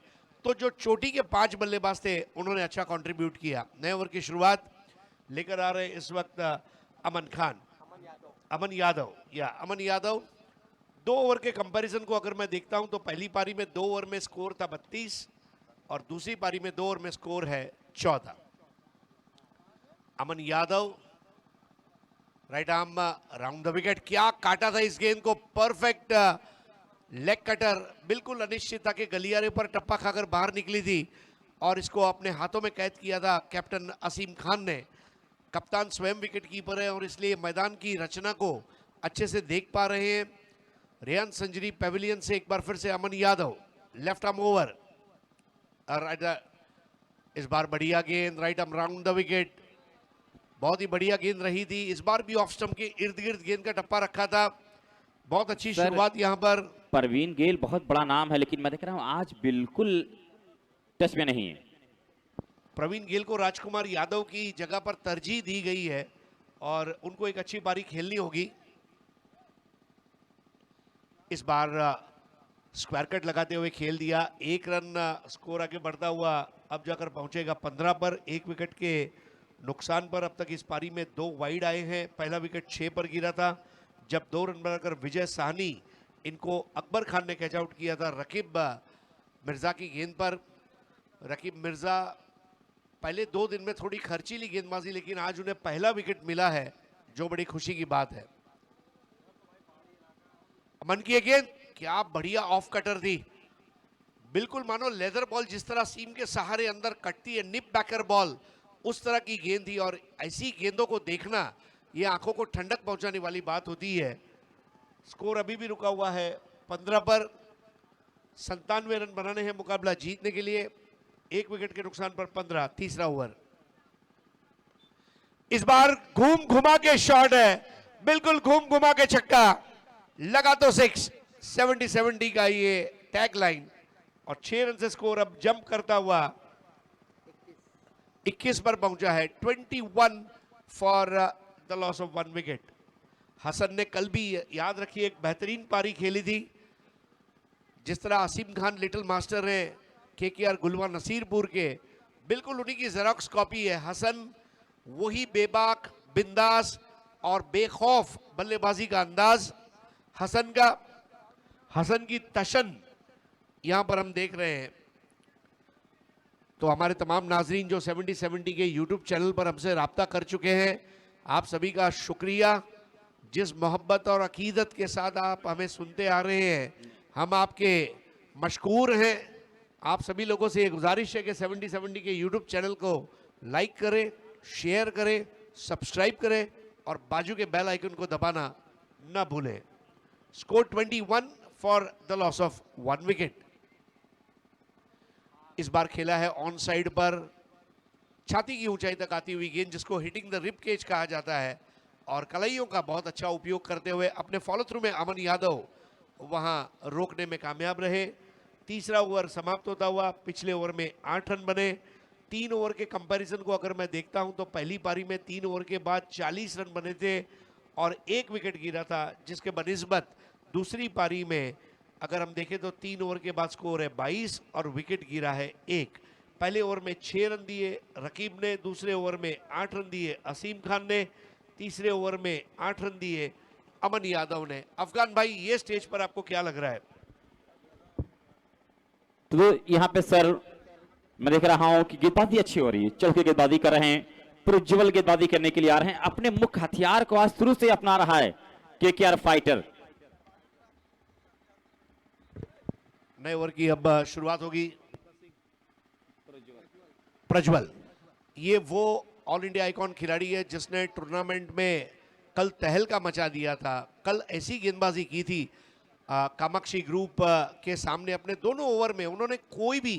तो जो चोटी के 5 बल्लेबाज थे उन्होंने अच्छा कंट्रीब्यूट किया। नए ओवर की शुरुआत लेकर आ रहे इस वक्त अमन यादव 2 ओवर के कंपैरिजन को अगर मैं देखता हूं तो पहली पारी में 2 ओवर में स्कोर था 32 और दूसरी पारी में 2 ओवर में स्कोर है 14। Aman Yadav right arm round the wicket, क्या काटा था इस गेंद को, परफेक्ट लेग कटर, बिल्कुल अनिश्चित था कि गलियारे पर टप्पा खाकर बाहर निकली थी और इसको अपने हाथों में कैद किया था कैप्टन असीम खान ने। कप्तान स्वयं विकेट कीपर है और इसलिए मैदान की रचना को अच्छे से देख पा रहे हैं। रेहान संजरी पेविलियन से एक बार फिर से अमन यादव लेफ्ट आर्म ओवर, इस बार बढ़िया गेंद right arm round the wicket, बहुत ही बढ़िया गेंद रही थी। इस बार भी ऑफ स्टंप के इर्द गिर्द गेंद का टप्पा रखा था। बहुत अच्छी शुरुआत यहां पर। परवीन गेल बहुत बड़ा नाम है लेकिन मैं देख रहा हूं आज बिल्कुल टच में नहीं है। प्रवीण गेल को राजकुमार यादव की जगह पर तरजीह दी गई है और उनको एक अच्छी पारी खेलनी होगी। इस बार स्क्वायर कट लगाते हुए खेल दिया, 1 रन स्कोर आगे बढ़ता हुआ अब जाकर पहुंचेगा 15 पर, 1 विकेट के नुकसान पर। अब तक इस पारी में 2 वाइड आए हैं, पहला विकेट 6 पर गिरा था जब 2 रन बनाकर विजय साहनी इनको अकबर खान ने कैच आउट किया था रकीब मिर्जा की गेंद पर। रकीब मिर्जा पहले 2 दिन में थोड़ी खर्चीली गेंदबाजी, लेकिन आज उन्हें पहला विकेट मिला है जो बड़ी खुशी की बात है। अमन की गेंद क्या बढ़िया ऑफ कटर थी, बिल्कुल मानो लेदर बॉल जिस तरह सीम के सहारे अंदर कटती है, निप बैकर बॉल, उस तरह की गेंद थी। और ऐसी गेंदों को देखना ये आंखों को ठंडक पहुंचाने वाली बात होती है। स्कोर अभी भी रुका हुआ है 15 पर, 97 रन बनाने हैं मुकाबला जीतने के लिए, 1 विकेट के नुकसान पर 15, तीसरा ओवर। इस बार घूम घुमा के शॉट है, बिल्कुल घूम घुमा के छक्का लगा तो 6, 70 का ये टैग लाइन और 6 रन से स्कोर अब जंप करता हुआ 21 पर पहुंचा है। 21 for the loss of 1 wicket. Hasan ने कल भी याद रखिए एक बेहतरीन पारी खेली थी। जिस तरह आसिम खान लिटिल मास्टर हैं केकेआर गुलवा नसीरपुर के, बिल्कुल उन्हीं की जेरॉक्स कॉपी है। हसन वही बेबाक, बिंदास और बेखौफ बल्लेबाजी का अंदाज हसन की तशन यहां पर हम देख रहे हैं। तो हमारे तमाम नाजरीन जो 70 के यूट्यूब चैनल पर हमसे राब्ता कर चुके हैं, आप सभी का शुक्रिया। जिस मोहब्बत और अकीदत के साथ आप हमें सुनते आ रहे हैं, हम आपके मशकूर हैं। आप सभी लोगों से ये गुजारिश है कि 70 के यूट्यूब चैनल को लाइक करें, शेयर करें, सब्सक्राइब करें और बाजू के बेल आइकन को दबाना ना भूलें। Score 21 for the loss of 1 wicket. इस बार खेला है ऑन साइड पर, छाती की ऊंचाई तक आती हुई गेंद जिसको हिटिंग द रिब केज कहा जाता है, और कलाइयों का बहुत अच्छा उपयोग करते हुए अपने फॉलो थ्रू में अमन यादव वहां रोकने में कामयाब रहे। तीसरा ओवर समाप्त होता हुआ पिछले ओवर में 8 रन बने। 3 ओवर के कंपैरिजन को अगर मैं देखता हूं तो पहली पारी में 3 ओवर के बाद 40 रन बने थे और 1 विकेट गिरा था, जिसके बनिस्बत दूसरी पारी में अगर हम देखें तो 3 ओवर के बाद स्कोर है 22 और विकेट गिरा है 1। पहले ओवर में 6 रन दिए रकीब ने, दूसरे ओवर में 8 रन दिए असीम खान ने, तीसरे ओवर में 8 रन दिए अमन यादव ने। अफगान भाई, ये स्टेज पर आपको क्या लग रहा है? तो यहाँ पे सर मैं देख रहा हूं कि गेंदबाजी अच्छी हो रही है, चल के गेंदबाजी कर रहे हैं, प्रज्वल गेंदबाजी करने के लिए आ रहे हैं, अपने मुख्य हथियार को आज शुरू से अपना रहा है केकेआर फाइटर। नए ओवर की अब शुरुआत होगी। प्रज्वल, ये वो ऑल इंडिया आइकॉन खिलाड़ी है जिसने टूर्नामेंट में कल तहलका मचा दिया था। कल ऐसी गेंदबाजी की थी कामाक्षी ग्रुप के सामने, अपने दोनों ओवर में उन्होंने कोई भी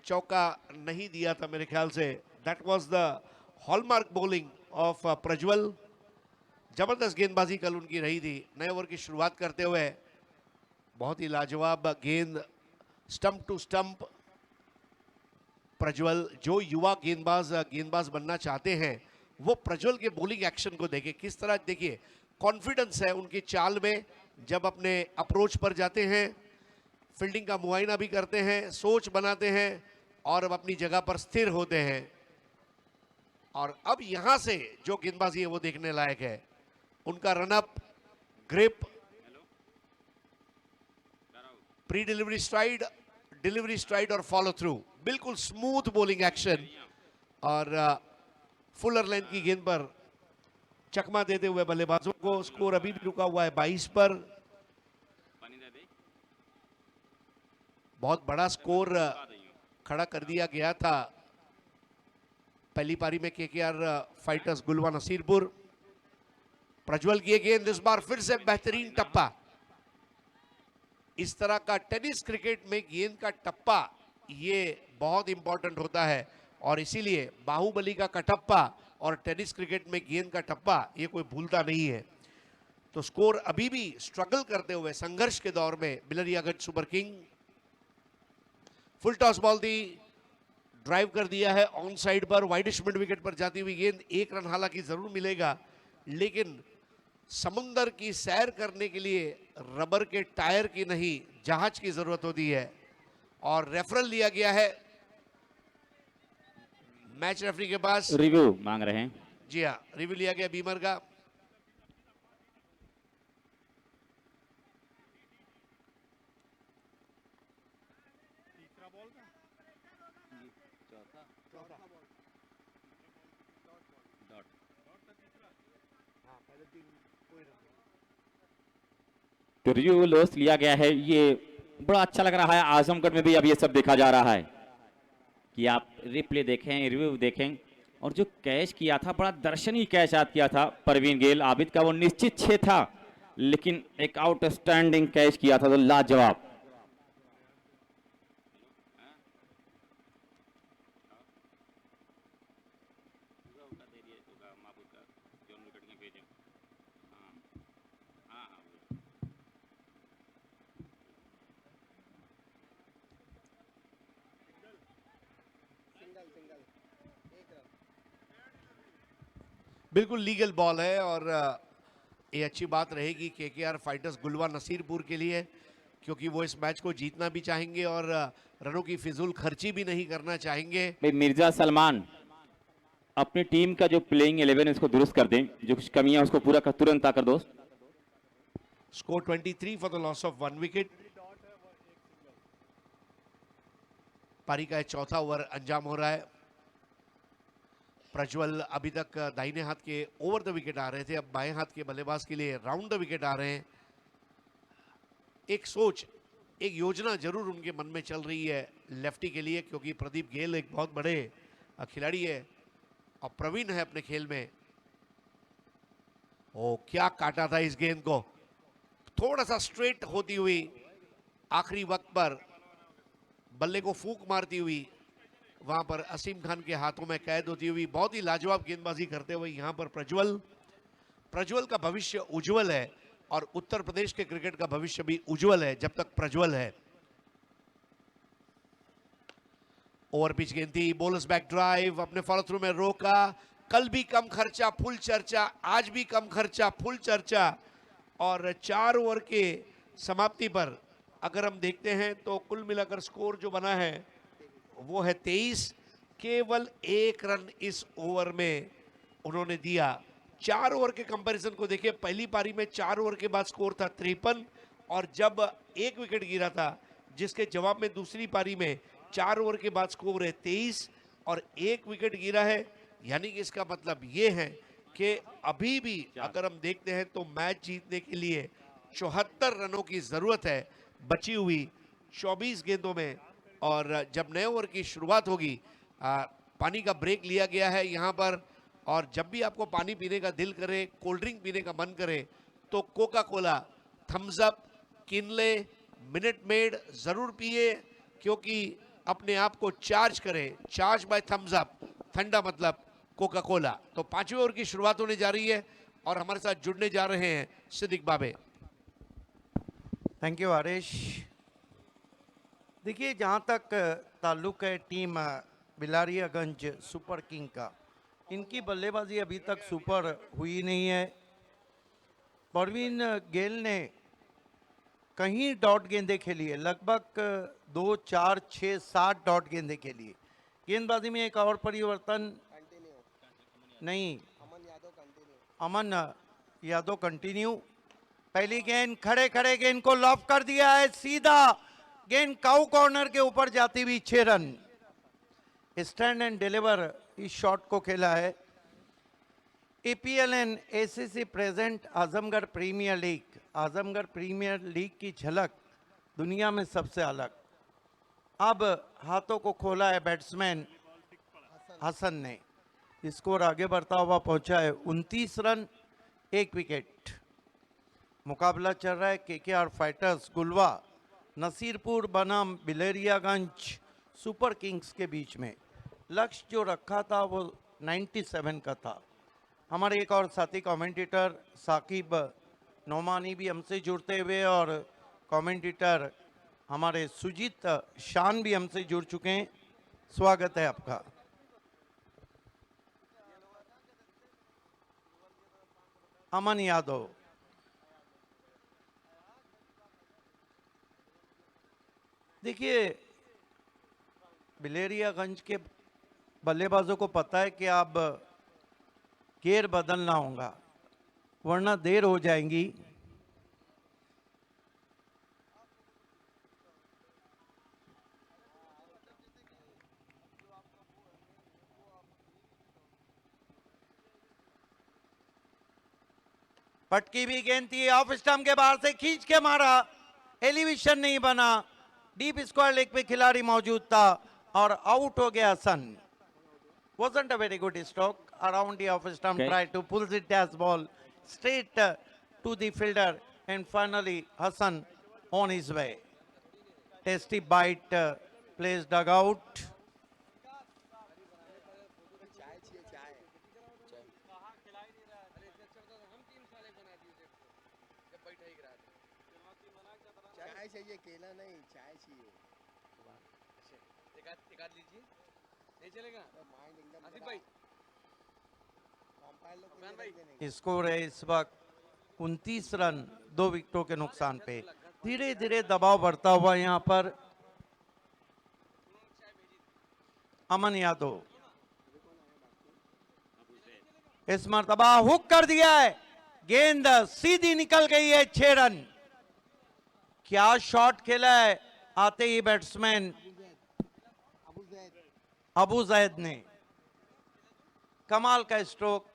चौका नहीं दिया था मेरे ख्याल से। That was the hallmark bowling of Prajwal. जबरदस्त गेंदबाजी कल उनकी रही थी। नए ओवर की शुरुआत करते हुए बहुत ही लाजवाब गेंद, स्टंप टू स्टंप। प्रज्वल, जो युवा गेंदबाज बनना चाहते हैं वो प्रज्वल के बॉलिंग एक्शन को देखें, किस तरह देखिए कॉन्फिडेंस है उनकी चाल में। जब अपने अप्रोच पर जाते हैं, फील्डिंग का मुआयना भी करते हैं, सोच बनाते हैं और अब अपनी जगह पर स्थिर होते हैं। और अब यहां से जो गेंदबाजी है वो देखने लायक है। उनका run up, grip, pre delivery STRIDE और फॉलो थ्रू, बिल्कुल स्मूथ बॉलिंग एक्शन। और फुलर लेंथ की गेंद पर चकमा देते हुए बल्लेबाजों को। स्कोर अभी भी रुका हुआ है 22 पर। बहुत बड़ा स्कोर खड़ा कर दिया गया था पहली पारी में केकेआर फाइटर्स गुलवा नसीरपुर। प्रज्वल की गेंद इस बार फिर से बेहतरीन टप्पा। इस तरह का टेनिस क्रिकेट में गेंद का टप्पा ये बहुत इंपॉर्टेंट होता है और इसीलिए बाहुबली का कटप्पा और टेनिस क्रिकेट में गेंद का टप्पा ये कोई भूलता नहीं है। तो स्कोर अभी भी स्ट्रगल करते हुए संघर्ष के दौर में बिलरियागढ़ super king. Full toss ball थी, ड्राइव कर दिया है ऑन साइड पर, वाइडिश मिड विकेट पर जाती हुई गेंद। 1 रन हालांकि जरूर मिलेगा, लेकिन समुंदर की सैर करने के लिए रबर के टायर की नहीं जहाज की जरूरत होती है। और रेफरल लिया गया है मैच रेफरी के पास, रिव्यू मांग रहे हैं। जी हाँ, रिव्यू लिया गया बीमर का। तो रिव्यू लॉस लिया गया है। ये बड़ा अच्छा लग रहा है। आजमगढ़ में भी अब ये सब देखा जा रहा है कि आप रिप्ले देखें, रिव्यू देखें। और जो कैच किया था, बड़ा दर्शनीय कैच याद किया था परवीन गेल आबिद का, वो निश्चित 6 था, लेकिन एक आउटस्टैंडिंग कैच किया था, तो लाजवाब। बिल्कुल लीगल बॉल है और ये अच्छी बात रहेगी केकेआर फाइटर्स गुलवा नसीरपुर के लिए, क्योंकि वो इस मैच को जीतना भी चाहेंगे और रनों की फिजूल खर्ची भी नहीं करना चाहेंगे। भाई मिर्जा सलमान अपनी टीम का जो प्लेइंग 11 इसको दुरुस्त कर दें, जो कुछ कमियां उसको पूरा कर, तुरंत आकर दोस्त। Score 23 for the loss of 1 wicket. पारी का 4था ओवर अंजाम हो रहा है। प्रज्वल अभी तक दाहिने हाथ के ओवर द विकेट आ रहे थे, अब बाएं हाथ के बल्लेबाज के लिए राउंड द विकेट आ रहे हैं। एक सोच, एक योजना जरूर उनके मन में चल रही है लेफ्टी के लिए, क्योंकि प्रदीप गेल एक बहुत बड़े खिलाड़ी है और प्रवीण है अपने खेल में। ओ क्या काटा था इस गेंद को, थोड़ा सा स्ट्रेट होती हुई आखिरी वक्त पर बल्ले को फूंक मारती हुई वहां पर असीम खान के हाथों में कैद होती हुई बहुत ही लाजवाब गेंदबाजी करते हुए यहां पर प्रज्वल का भविष्य उज्जवल है और उत्तर प्रदेश के क्रिकेट का भविष्य भी उज्जवल है जब तक प्रज्वल है। ओवर पिच गेंद थी, बॉलर्स बैक ड्राइव, अपने फॉलो थ्रू में रोका। कल भी कम खर्चा फुल चर्चा, आज भी कम खर्चा फुल चर्चा। और 4 ओवर के समाप्ति पर अगर हम देखते हैं तो कुल मिलाकर स्कोर जो बना है वो है 23। केवल 1 रन इस ओवर में उन्होंने दिया। 4 ओवर के कंपैरिजन को देखिए, पहली पारी में 4 ओवर के बाद स्कोर था 53 और जब 1 विकेट गिरा था, जिसके जवाब में दूसरी पारी में 4 ओवर के बाद स्कोर है 23 और 1 विकेट गिरा है। यानी कि इसका मतलब ये है कि अभी भी अगर हम देखते हैं तो मैच जीतने के लिए 74 रनों की जरूरत है बची हुई 24 गेंदों में। और जब नए ओवर की शुरुआत होगी, पानी का ब्रेक लिया गया है यहाँ पर, और जब भी आपको पानी पीने का दिल करे, कोल्ड ड्रिंक पीने का मन करे, तो Coca Cola, Thums Up, Kinley, Minute Maid जरूर पिए, क्योंकि अपने आप को चार्ज करें। चार्ज बाय थम्स अप, ठंडा मतलब कोका कोला। तो 5वें ओवर की शुरुआत होने जा रही है और हमारे साथ जुड़ने जा रहे हैं सिद्दीक बाबे। Thank you Harish. देखिए, जहाँ तक ताल्लुक है टीम बिलारियागंज सुपर किंग का, इनकी बल्लेबाजी अभी तक सुपर हुई नहीं है। परवीन गेल ने कहीं डॉट गेंदे खेली है, लगभग 2, 4, 6, 7 डॉट गेंदे खेली है। गेंदबाजी में एक और परिवर्तन नहीं, अमन यादव कंटिन्यू। पहली गेंद खड़े खड़े गेंद को लॉफ कर दिया है, सीधा गेंद काउ कॉर्नर के ऊपर जाती हुई 6 रन। स्टैंड एंड डिलीवर इस शॉट को खेला है। APL एंड ACC present Azamgarh premier league, Azamgarh premier league की झलक दुनिया में सबसे अलग। अब हाथों को खोला है बैट्समैन हसन ने। स्कोर आगे बढ़ता हुआ पहुंचा है 29 रन, 1 विकेट। मुकाबला चल रहा है KKR फाइटर्स गुलवा नसीरपुर बनाम बिलेरियागंज सुपर किंग्स के बीच में। लक्ष्य जो रखा था वो 97 का था। हमारे एक और साथी कमेंटेटर साकिब नोमानी भी हमसे जुड़ते हुए, और कमेंटेटर हमारे सुजीत शान भी हमसे जुड़ चुके हैं। स्वागत है आपका। अमन यादव, देखिए बिलेरियागंज के बल्लेबाजों को पता है कि अब गेयर बदलना होगा, वरना देर हो जाएंगी। पटकी भी गेंद थी, ऑफ स्टंप के बाहर से खींच के मारा, एलिवेशन नहीं बना। डीप स्क्वायर लेग पे खिलाड़ी मौजूद था और आउट हो गया Hasan. Wasn't a very good stroke around the off stump, Okay. tried to pull the dash ball straight to the fielder, and finally Hassan on his way. Tasty bite plays dugout. चाय चाहिए, केला नहीं, चाय चाहिए। एक आध लीजिए, नहीं चलेगा? माइंड एकदम आसिफ भाई, अंपायर लोग को नहीं देने। स्कोर है इस वक्त 29 रन, 2 विकेटों के नुकसान पे। धीरे धीरे दबाव बढ़ता हुआ यहाँ पर अमन यादव। इस मर्तबा हुक कर दिया है, गेंद सीधी निकल गई है, 6 रन। क्या शॉट खेला है आते ही बैट्समैन अबू जैद ने। कमाल का स्ट्रोक,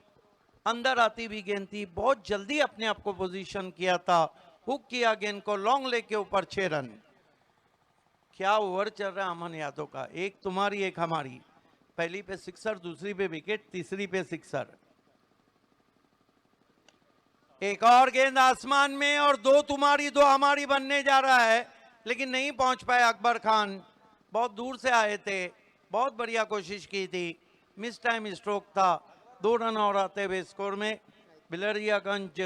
अंदर आती हुई गेंद थी, बहुत जल्दी अपने आप को पोजीशन किया था, हुक किया गेंद को लॉन्ग लेग के ऊपर, 6 रन। क्या ओवर चल रहा है अमन यादव का, एक तुम्हारी एक हमारी। पहली पे सिक्सर, दूसरी पे विकेट, तीसरी पे सिक्सर। एक और गेंद आसमान में और 2 तुम्हारी 2 हमारी बनने जा रहा है, लेकिन नहीं पहुंच पाए अकबर खान। बहुत दूर से आए थे, बहुत बढ़िया कोशिश की थी, मिस टाइम स्ट्रोक था। 2 रन और आते हुए स्कोर में बिलरियागंज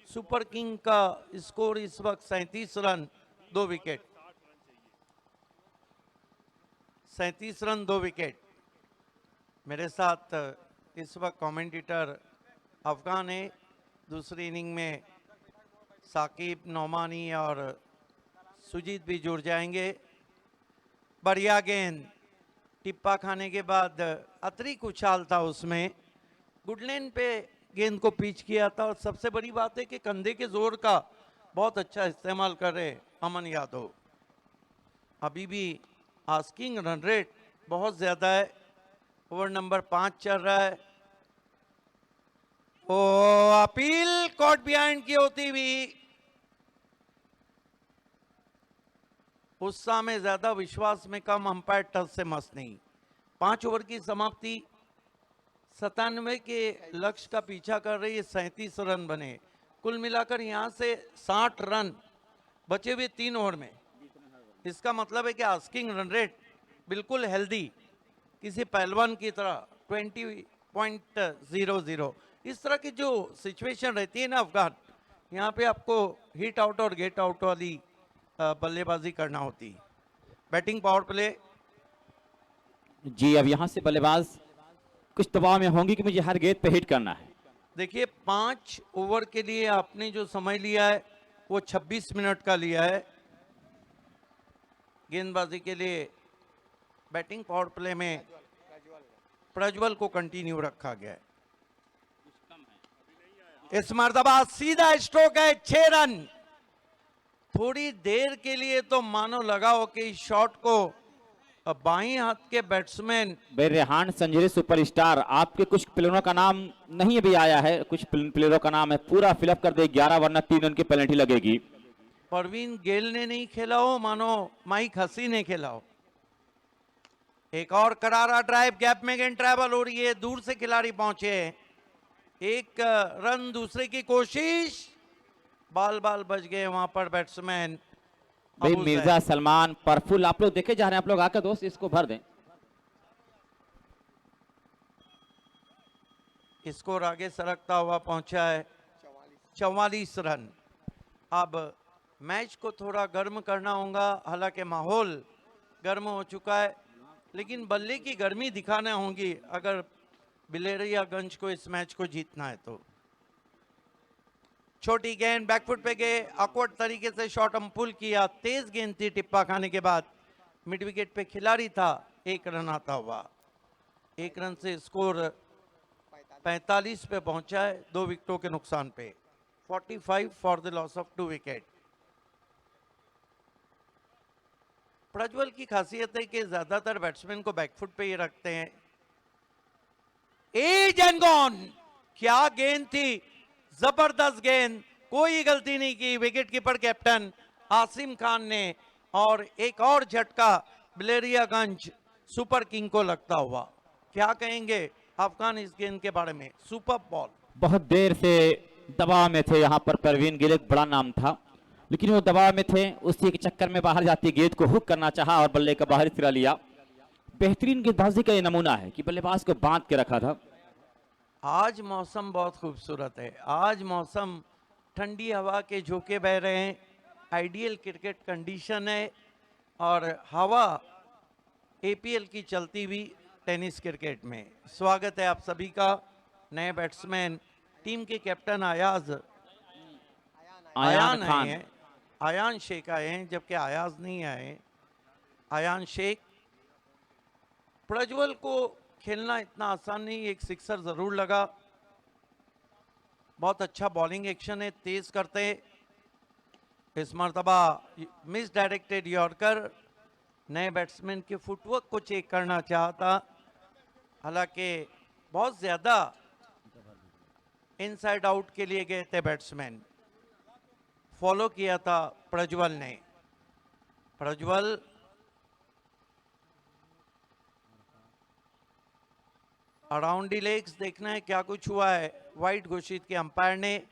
सुपर किंग का स्कोर इस वक्त 37 रन 2 विकेट। 37 run 2 wicket. मेरे साथ इस वक्त कमेंटेटर अफगान है। दूसरी इनिंग में साकिब नौमानी और सुजीत भी जुड़ जाएंगे। बढ़िया गेंद, टिप्पा खाने के बाद अतिरिक्त उछाल था उसमें, गुडलैंड पे गेंद को पिच किया था और सबसे बड़ी बात है कि कंधे के जोर का बहुत अच्छा इस्तेमाल कर रहे अमन यादव। अभी भी आस्किंग रन रेट बहुत ज्यादा है, ओवर नंबर 5 चल रहा है। ओ अपील कॉट बिहाइंड की होती भी, उत्साह में ज्यादा विश्वास में कम, अंपायर टस से मस्त नहीं। 5 ओवर की समाप्ति, 97 के लक्ष्य का पीछा कर रही है, 37 रन बने। कुल मिलाकर यहां से 60 रन बचे हुए 3 ओवर में। इसका मतलब है कि आस्किंग रन रेट बिल्कुल हेल्दी, किसी पहलवान की तरह 20.00। इस तरह की जो सिचुएशन रहती है ना अफगान, यहाँ पे आपको हिट आउट और गेट आउट वाली बल्लेबाजी करना होती। Batting power play. जी अब यहाँ से बल्लेबाज कुछ दबाव में होंगे कि मुझे हर गेंद पे हिट करना है। देखिए 5 ओवर के लिए आपने जो समय लिया है वो 26 मिनट का लिया है गेंदबाजी के लिए। बैटिंग पावर प्ले में प्रज्वल को कंटिन्यू रखा गया है। इस मर्तबा सीधा स्ट्रोक है, 6 रन। थोड़ी देर के लिए तो मानो लगा हो कि इस शॉट को बाईं हाथ के बैट्समैन रेहान संजरी सुपरस्टार, आपके कुछ प्लेयरों का नाम नहीं अभी आया है, कुछ प्लेयरों का नाम है, पूरा फिलअप कर दे 11 वरना 3 रन की पेनल्टी लगेगी। परवीन गेल ने नहीं खेला हो, मानो माइक हसी ने खेला हो। एक और करारा ड्राइव, गैप में गेंद ट्रैवल हो रही है, दूर से खिलाड़ी पहुंचे। एक रन दूसरे की कोशिश, बाल बाल बच गए वहां पर बैट्समैन भाई अबू मिर्जा सैद। सलमान परफुल आप लोग देखे जा रहे हैं, आप लोग आकर दोस्त इसको भर दें। स्कोर आगे सरकता हुआ पहुंचा है 44 रन। अब मैच को थोड़ा गर्म करना होगा, हालांकि माहौल गर्म हो चुका है, लेकिन बल्ले की गर्मी दिखाना होगी अगर बिलेरियागंज को इस मैच को जीतना है तो। छोटी गेंद बैकफुट पे गए, ऑकवर्ड तरीके से शॉट हम पुल किया, तेज गेंद थी टिप्पा खाने के बाद, मिड विकेट पे खिलाड़ी था, 1 रन आता हुआ। 1 रन से स्कोर 45 पे पहुंचा है, 2 विकेटों के नुकसान पे। 45 for the loss of 2 wicket. Prajwal की खासियत है कि ज्यादातर बैट्समैन को बैकफुट पे ही रखते हैं। एज एंड गॉन, क्या गेंद थी, जबरदस्त गेंद, कोई गलती नहीं की wicket keeper captain Asim Khan ने, और एक और झटका बिलेरियागंज सुपर किंग को लगता हुआ। क्या कहेंगे अफगान इस गेंद के बारे में? Super ball. बहुत देर से दबाव में थे यहाँ पर परवीन गिल, एक बड़ा नाम था, लेकिन वो दबाव में थे, उसी के चक्कर में बाहर जाती गेंद को हुक करना चाहा और बल्ले का बाहरी सिरा लिया। बेहतरीन गेंदबाजी का ये नमूना है कि बल्लेबाज को बांध के रखा था। आज मौसम बहुत खूबसूरत है, आज मौसम ठंडी हवा के झोंके बह रहे हैं, आइडियल क्रिकेट कंडीशन है, और हवा एपीएल की चलती हुई टेनिस क्रिकेट में। स्वागत है आप सभी का। नए बैट्समैन टीम के कैप्टन अयाज आयान आए खान हैं, आयान शेख आए हैं, जबकि अयाज नहीं आए। आयान शेख। प्रज्वल को खेलना इतना आसान नहीं, एक सिक्सर जरूर लगा, बहुत अच्छा बॉलिंग एक्शन है, तेज करते। इस मर्तबा मिस डायरेक्टेड यॉर्कर, नए बैट्समैन के फुटवर्क को चेक करना चाहता, हालांकि बहुत ज्यादा इनसाइड आउट के लिए गए थे बैट्समैन, फॉलो किया था प्रज्वल ने। प्रज्वल अराउंड दी लेग्स देखना है क्या कुछ हुआ है, वाइड घोषित किया अंपायर ने।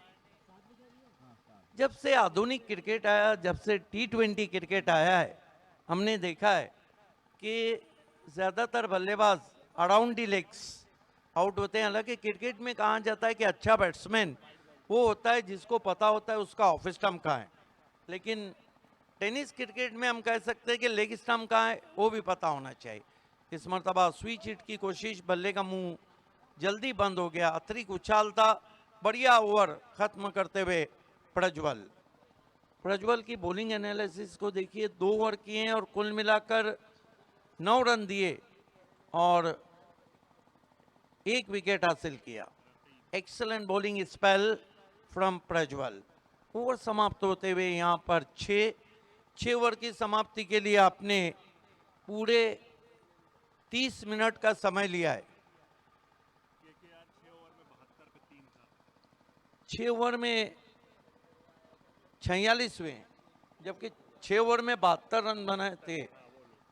जब से आधुनिक क्रिकेट आया, जब से T20 क्रिकेट आया है, हमने देखा है कि ज्यादातर बल्लेबाज अराउंड दी लेग्स आउट होते हैं। हालांकि क्रिकेट में कहा जाता है कि अच्छा बैट्समैन वो होता है जिसको पता होता है उसका ऑफ स्टंप कहाँ है, लेकिन टेनिस क्रिकेट में हम कह सकते हैं कि लेग स्टंप कहाँ है वो भी पता होना चाहिए। इस मरतबा स्विच हिट की कोशिश, बल्ले का मुंह जल्दी बंद हो गया, अतिरिक्त उछाल था, बढ़िया ओवर खत्म करते हुए प्रज्वल की बॉलिंग एनालिसिस को देखिए, 2 ओवर किए हैं और कुल मिलाकर 9 रन दिए, और 1 विकेट हासिल किया। Excellent bowling spell from Prajwal. Over समाप्त होते हुए यहाँ पर 6 ओवर की समाप्ति के लिए आपने पूरे 30 मिनट का समय लिया है। 6 ओवर में 46 हुए, जबकि 6 ओवर में 72 रन बनाए थे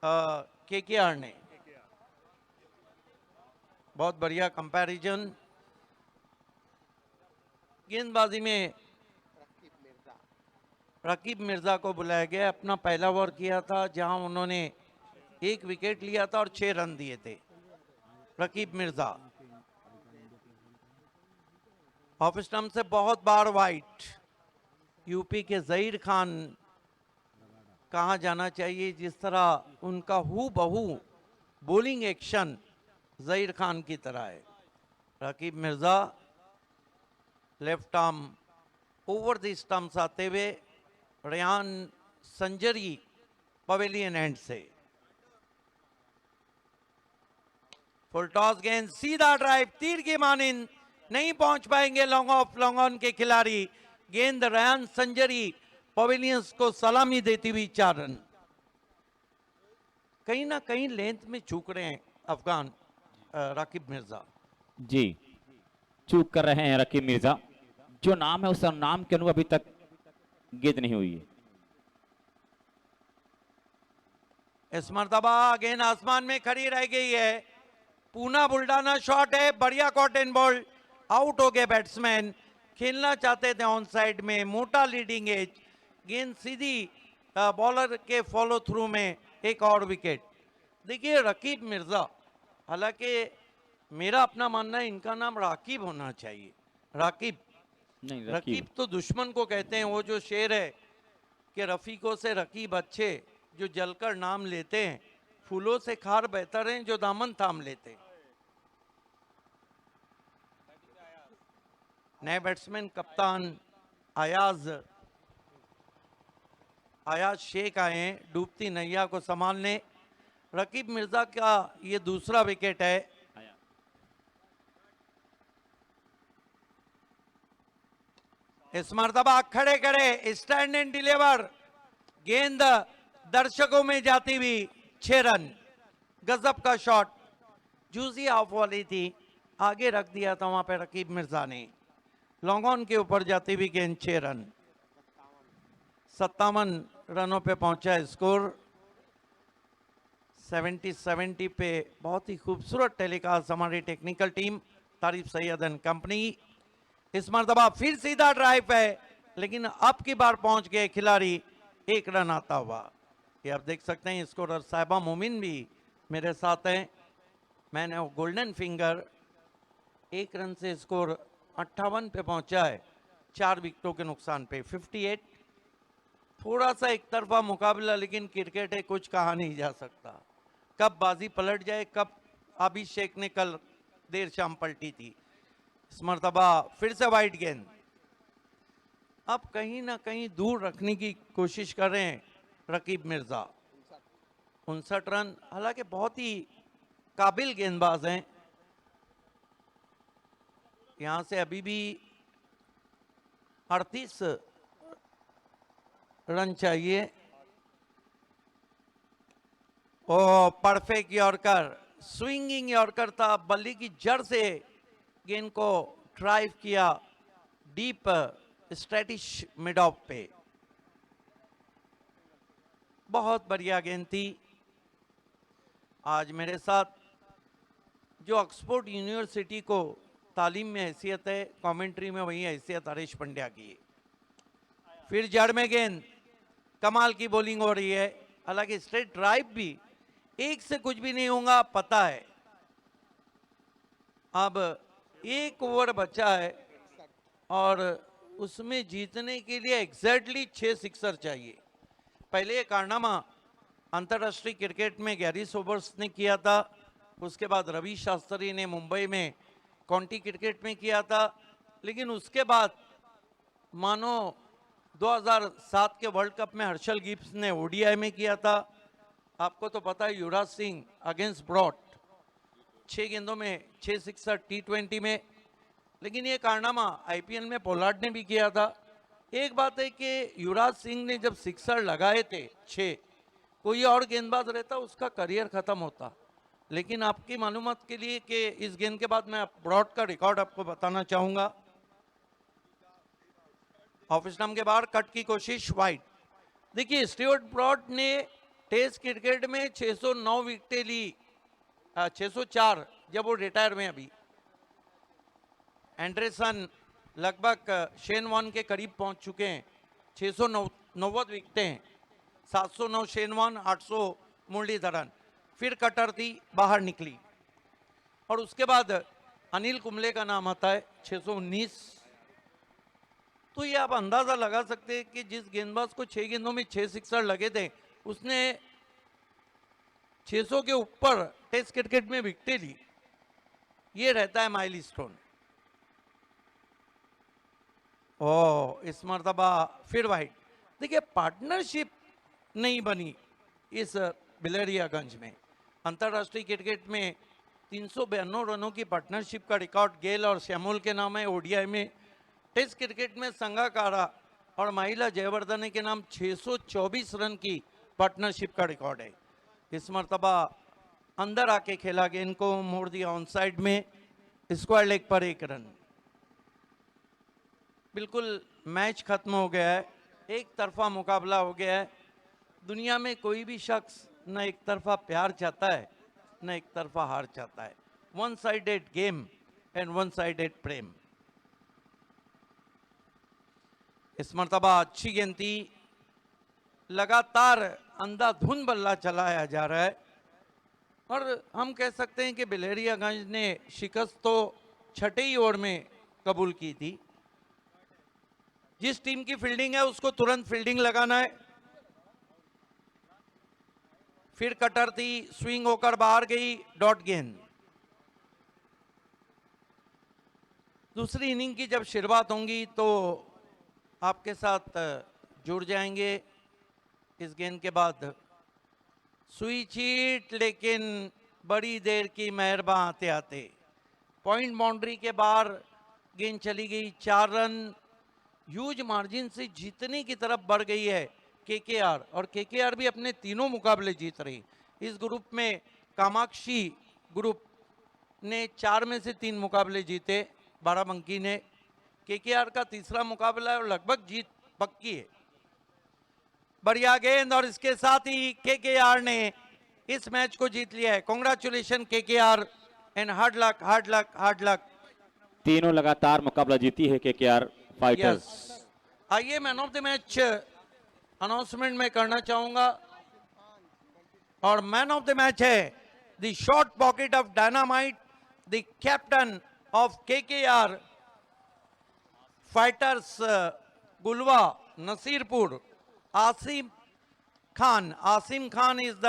केकेआर ने। बहुत बढ़िया कंपैरिजन। गेंदबाजी में रकीब मिर्जा को बुलाया गया। अपना पहला ओवर किया था जहां उन्होंने 1 विकेट लिया था और 6 रन दिए थे। रकीब मिर्जा ऑफ स्टंप से बहुत बार वाइट। यूपी के जहीर खान कहा जाना चाहिए, जिस तरह उनका हूबहू बॉलिंग एक्शन जहीर खान की तरह है। Rakib Mirza left arm over the stumps आते हुए रेहान संजरी पवेलियन एंड से। फुल टॉस गेंद, सीधा ड्राइव, तीर की मानिंद, नहीं पहुंच पाएंगे लॉन्ग ऑफ लॉन्ग ऑन के खिलाड़ी। गेंद रेहान संजरी पवेलियंस को सलामी देती हुई 4 रन। कहीं ना कहीं लेंथ में चूक रहे हैं अफगान रकीब मिर्जा। जी, चूक कर रहे हैं रकीब मिर्जा। जो नाम है उस नाम के अनुरूप अभी तक गेंद नहीं हुई है। इस मर्तबा गेंद आसमान में खड़ी रह गई है। पूना बुल्डाना शॉट है, बढ़िया कॉटन बॉल। आउट हो गए बैट्समैन। खेलना चाहते थे ऑन साइड में, मोटा लीडिंग एज। गेंद सीधी बॉलर के फॉलो थ्रू में, एक और विकेट। देखिए रकीब मिर्जा, हालांकि मेरा अपना मानना है इनका नाम राकीब होना चाहिए। राकीब नहीं, रकीब तो दुश्मन को कहते हैं। वो जो शेर है कि रफीकों से रकीब अच्छे जो जलकर नाम लेते हैं, फूलों से खार बेहतर हैं जो दामन थाम लेते हैं। नए बैट्समैन कप्तान आयाज शेख आए हैं डूबती नैया को संभालने। रकीब मिर्जा का ये दूसरा विकेट है। इस मर्तबा खड़े खड़े स्टैंड एंड डिलीवर, गेंद दर्शकों में जाती हुई 6 रन। गजब का शॉट, जूसी ऑफ वाली थी, आगे रख दिया था वहां पे रकीब मिर्जा ने। लॉन्ग ऑन के ऊपर जाती हुई गेंद 6 रन। 57 रनों पे पहुंचा स्कोर। 70 पे बहुत ही खूबसूरत टेलीकास्ट हमारी टेक्निकल टीम तारीफ सैयद एंड कंपनी। इस मर्तबा फिर सीधा ड्राइव है, लेकिन अब की बार पहुंच गए खिलाड़ी 1 रन आता हुआ। ये आप देख सकते हैं स्कोरर साहिबा मोमिन भी मेरे साथ हैं। मैंने गोल्डन फिंगर 1 रन से स्कोर 58 पे पहुंचा है, 4 विकेटों के नुकसान पे 58। थोड़ा सा एक तरफा मुकाबला, लेकिन क्रिकेट है, कुछ कहा नहीं जा सकता। कब बाजी पलट जाए, कब अभिषेक ने कल देर शाम पलटी थी। इस मर्तबा फिर से वाइड गेंद, अब कहीं ना कहीं दूर रखने की कोशिश कर रहे हैं रकीब मिर्जा। 59 रन, हालांकि बहुत ही काबिल गेंदबाज हैं। यहां से अभी भी 38 रन चाहिए। ओ परफेक्ट यॉर्कर, स्विंगिंग यॉर्कर था। बल्ली की जड़ से गेंद को ड्राइव किया डीप स्ट्रेटिश मिड ऑफ पे। बहुत बढ़िया गेंद थी। आज मेरे साथ जो ऑक्सफोर्ड यूनिवर्सिटी को तालीम में हैसियत है, कमेंट्री में वही हैसियत हरीश पंड्या की है। फिर जड़ में गेंद, कमाल की बॉलिंग हो रही है। हालांकि स्ट्रेट ड्राइव भी, एक से कुछ भी नहीं होगा पता है। अब 1 ओवर बचा है और उसमें जीतने के लिए एग्जैक्टली 6 सिक्सर चाहिए। पहले ये कारनामा अंतर्राष्ट्रीय क्रिकेट में गैरी सोबर्स ने किया था, उसके बाद रवि शास्त्री ने मुंबई में काउंटी क्रिकेट में किया था, लेकिन उसके बाद मानो 2007 के वर्ल्ड कप में हर्षल गिब्स ने ओडीआई में किया था। आपको तो पता है युवराज सिंह अगेंस्ट ब्रॉड 6 गेंदों में 6 सिक्सर T20 में, लेकिन ये कारनामा आईपीएल में पोलार्ड ने भी किया था। एक बात है कि युवराज सिंह ने जब सिक्सर लगाए थे 6, कोई और गेंदबाज रहता उसका करियर खत्म होता। लेकिन आपकी मालूमात के लिए कि इस गेंद के बाद मैं ब्रॉड का रिकॉर्ड आपको बताना चाहूंगा। ऑफ स्टंप के बाहर कट की कोशिश, वाइड। देखिए स्टीवर्ट ब्रॉड ने टेस्ट क्रिकेट में 609 विकेटें ली, 604 जब वो रिटायर में। अभी एंडरसन लगभग शेन वॉन के करीब पहुंच चुके हैं, 690 विकेटें हैं, 709 शेन वॉन, 800 मुरलीधरन। फिर कटर थी, बाहर निकली। और उसके बाद अनिल कुंबले का नाम आता है, 619। तो ये आप अंदाजा लगा सकते हैं कि जिस गेंदबाज को 6 गेंदों में 6 सिक्सर लगे थे, उसने 600 के ऊपर टेस्ट क्रिकेट में विकेटें ली। ये रहता है माइलस्टोन। इस मर्तबा फिर वाइड। देखिए पार्टनरशिप नहीं बनी इस बिलरियागंज में। अंतर्राष्ट्रीय क्रिकेट में 392 रनों की पार्टनरशिप का रिकॉर्ड गेल और श्यामोल के नाम है ओडीआई में। टेस्ट क्रिकेट में संगाकारा और महिला जयवर्धने के नाम 624 रन की पार्टनरशिप का रिकॉर्ड है। इस मर्तबा अंदर आके खेला, गेंद को मोड़ दिया ऑन साइड में, स्क्वायर लेग पर 1 रन। बिल्कुल मैच खत्म हो गया है, एक तरफा मुकाबला हो गया है। दुनिया में कोई भी शख्स न एक तरफा प्यार चाहता है न एक तरफा हार चाहता है। One sided game and one sided प्रेम। इस मर्तबा अच्छी गेंद थी, लगातार अंधाधुंध बल्ला चलाया जा रहा है और हम कह सकते हैं कि बिलहरियागंज ने शिकस्त तो छठे ही ओवर में कबूल की थी। जिस टीम की फील्डिंग है उसको तुरंत फील्डिंग लगाना है। फिर कटर थी, स्विंग होकर बाहर गई, डॉट गेंद। दूसरी इनिंग की जब शुरुआत होंगी तो आपके साथ जुड़ जाएंगे। इस गेंद के बाद सुई चीट, लेकिन बड़ी देर की मेहरबान आते आते पॉइंट बाउंड्री के बाहर गेंद चली गई। 4 रन ह्यूज मार्जिन से जीतने की तरफ बढ़ गई है केकेआर, और केकेआर भी अपने तीनों मुकाबले जीत रही। इस ग्रुप में कामाक्षी ग्रुप ने 4 में से 3 मुकाबले जीते, बाराबंकी ने। केकेआर का तीसरा मुकाबला है और लगभग जीत पक्की है। बढ़िया गेंद, और इसके साथ ही केकेआर ने इस मैच को जीत लिया है। Congratulation KKR and hard luck, hard luck, hard luck. तीनों लगातार मुकाबला जीती है केकेआर फाइटर्स। आइए man of the match announcement में करना चाहूंगा, और मैन ऑफ द मैच है the short pocket of dynamite, the captain of KKR fighters Gulwa Nasirpur, Asim Khan. Asim Khan is the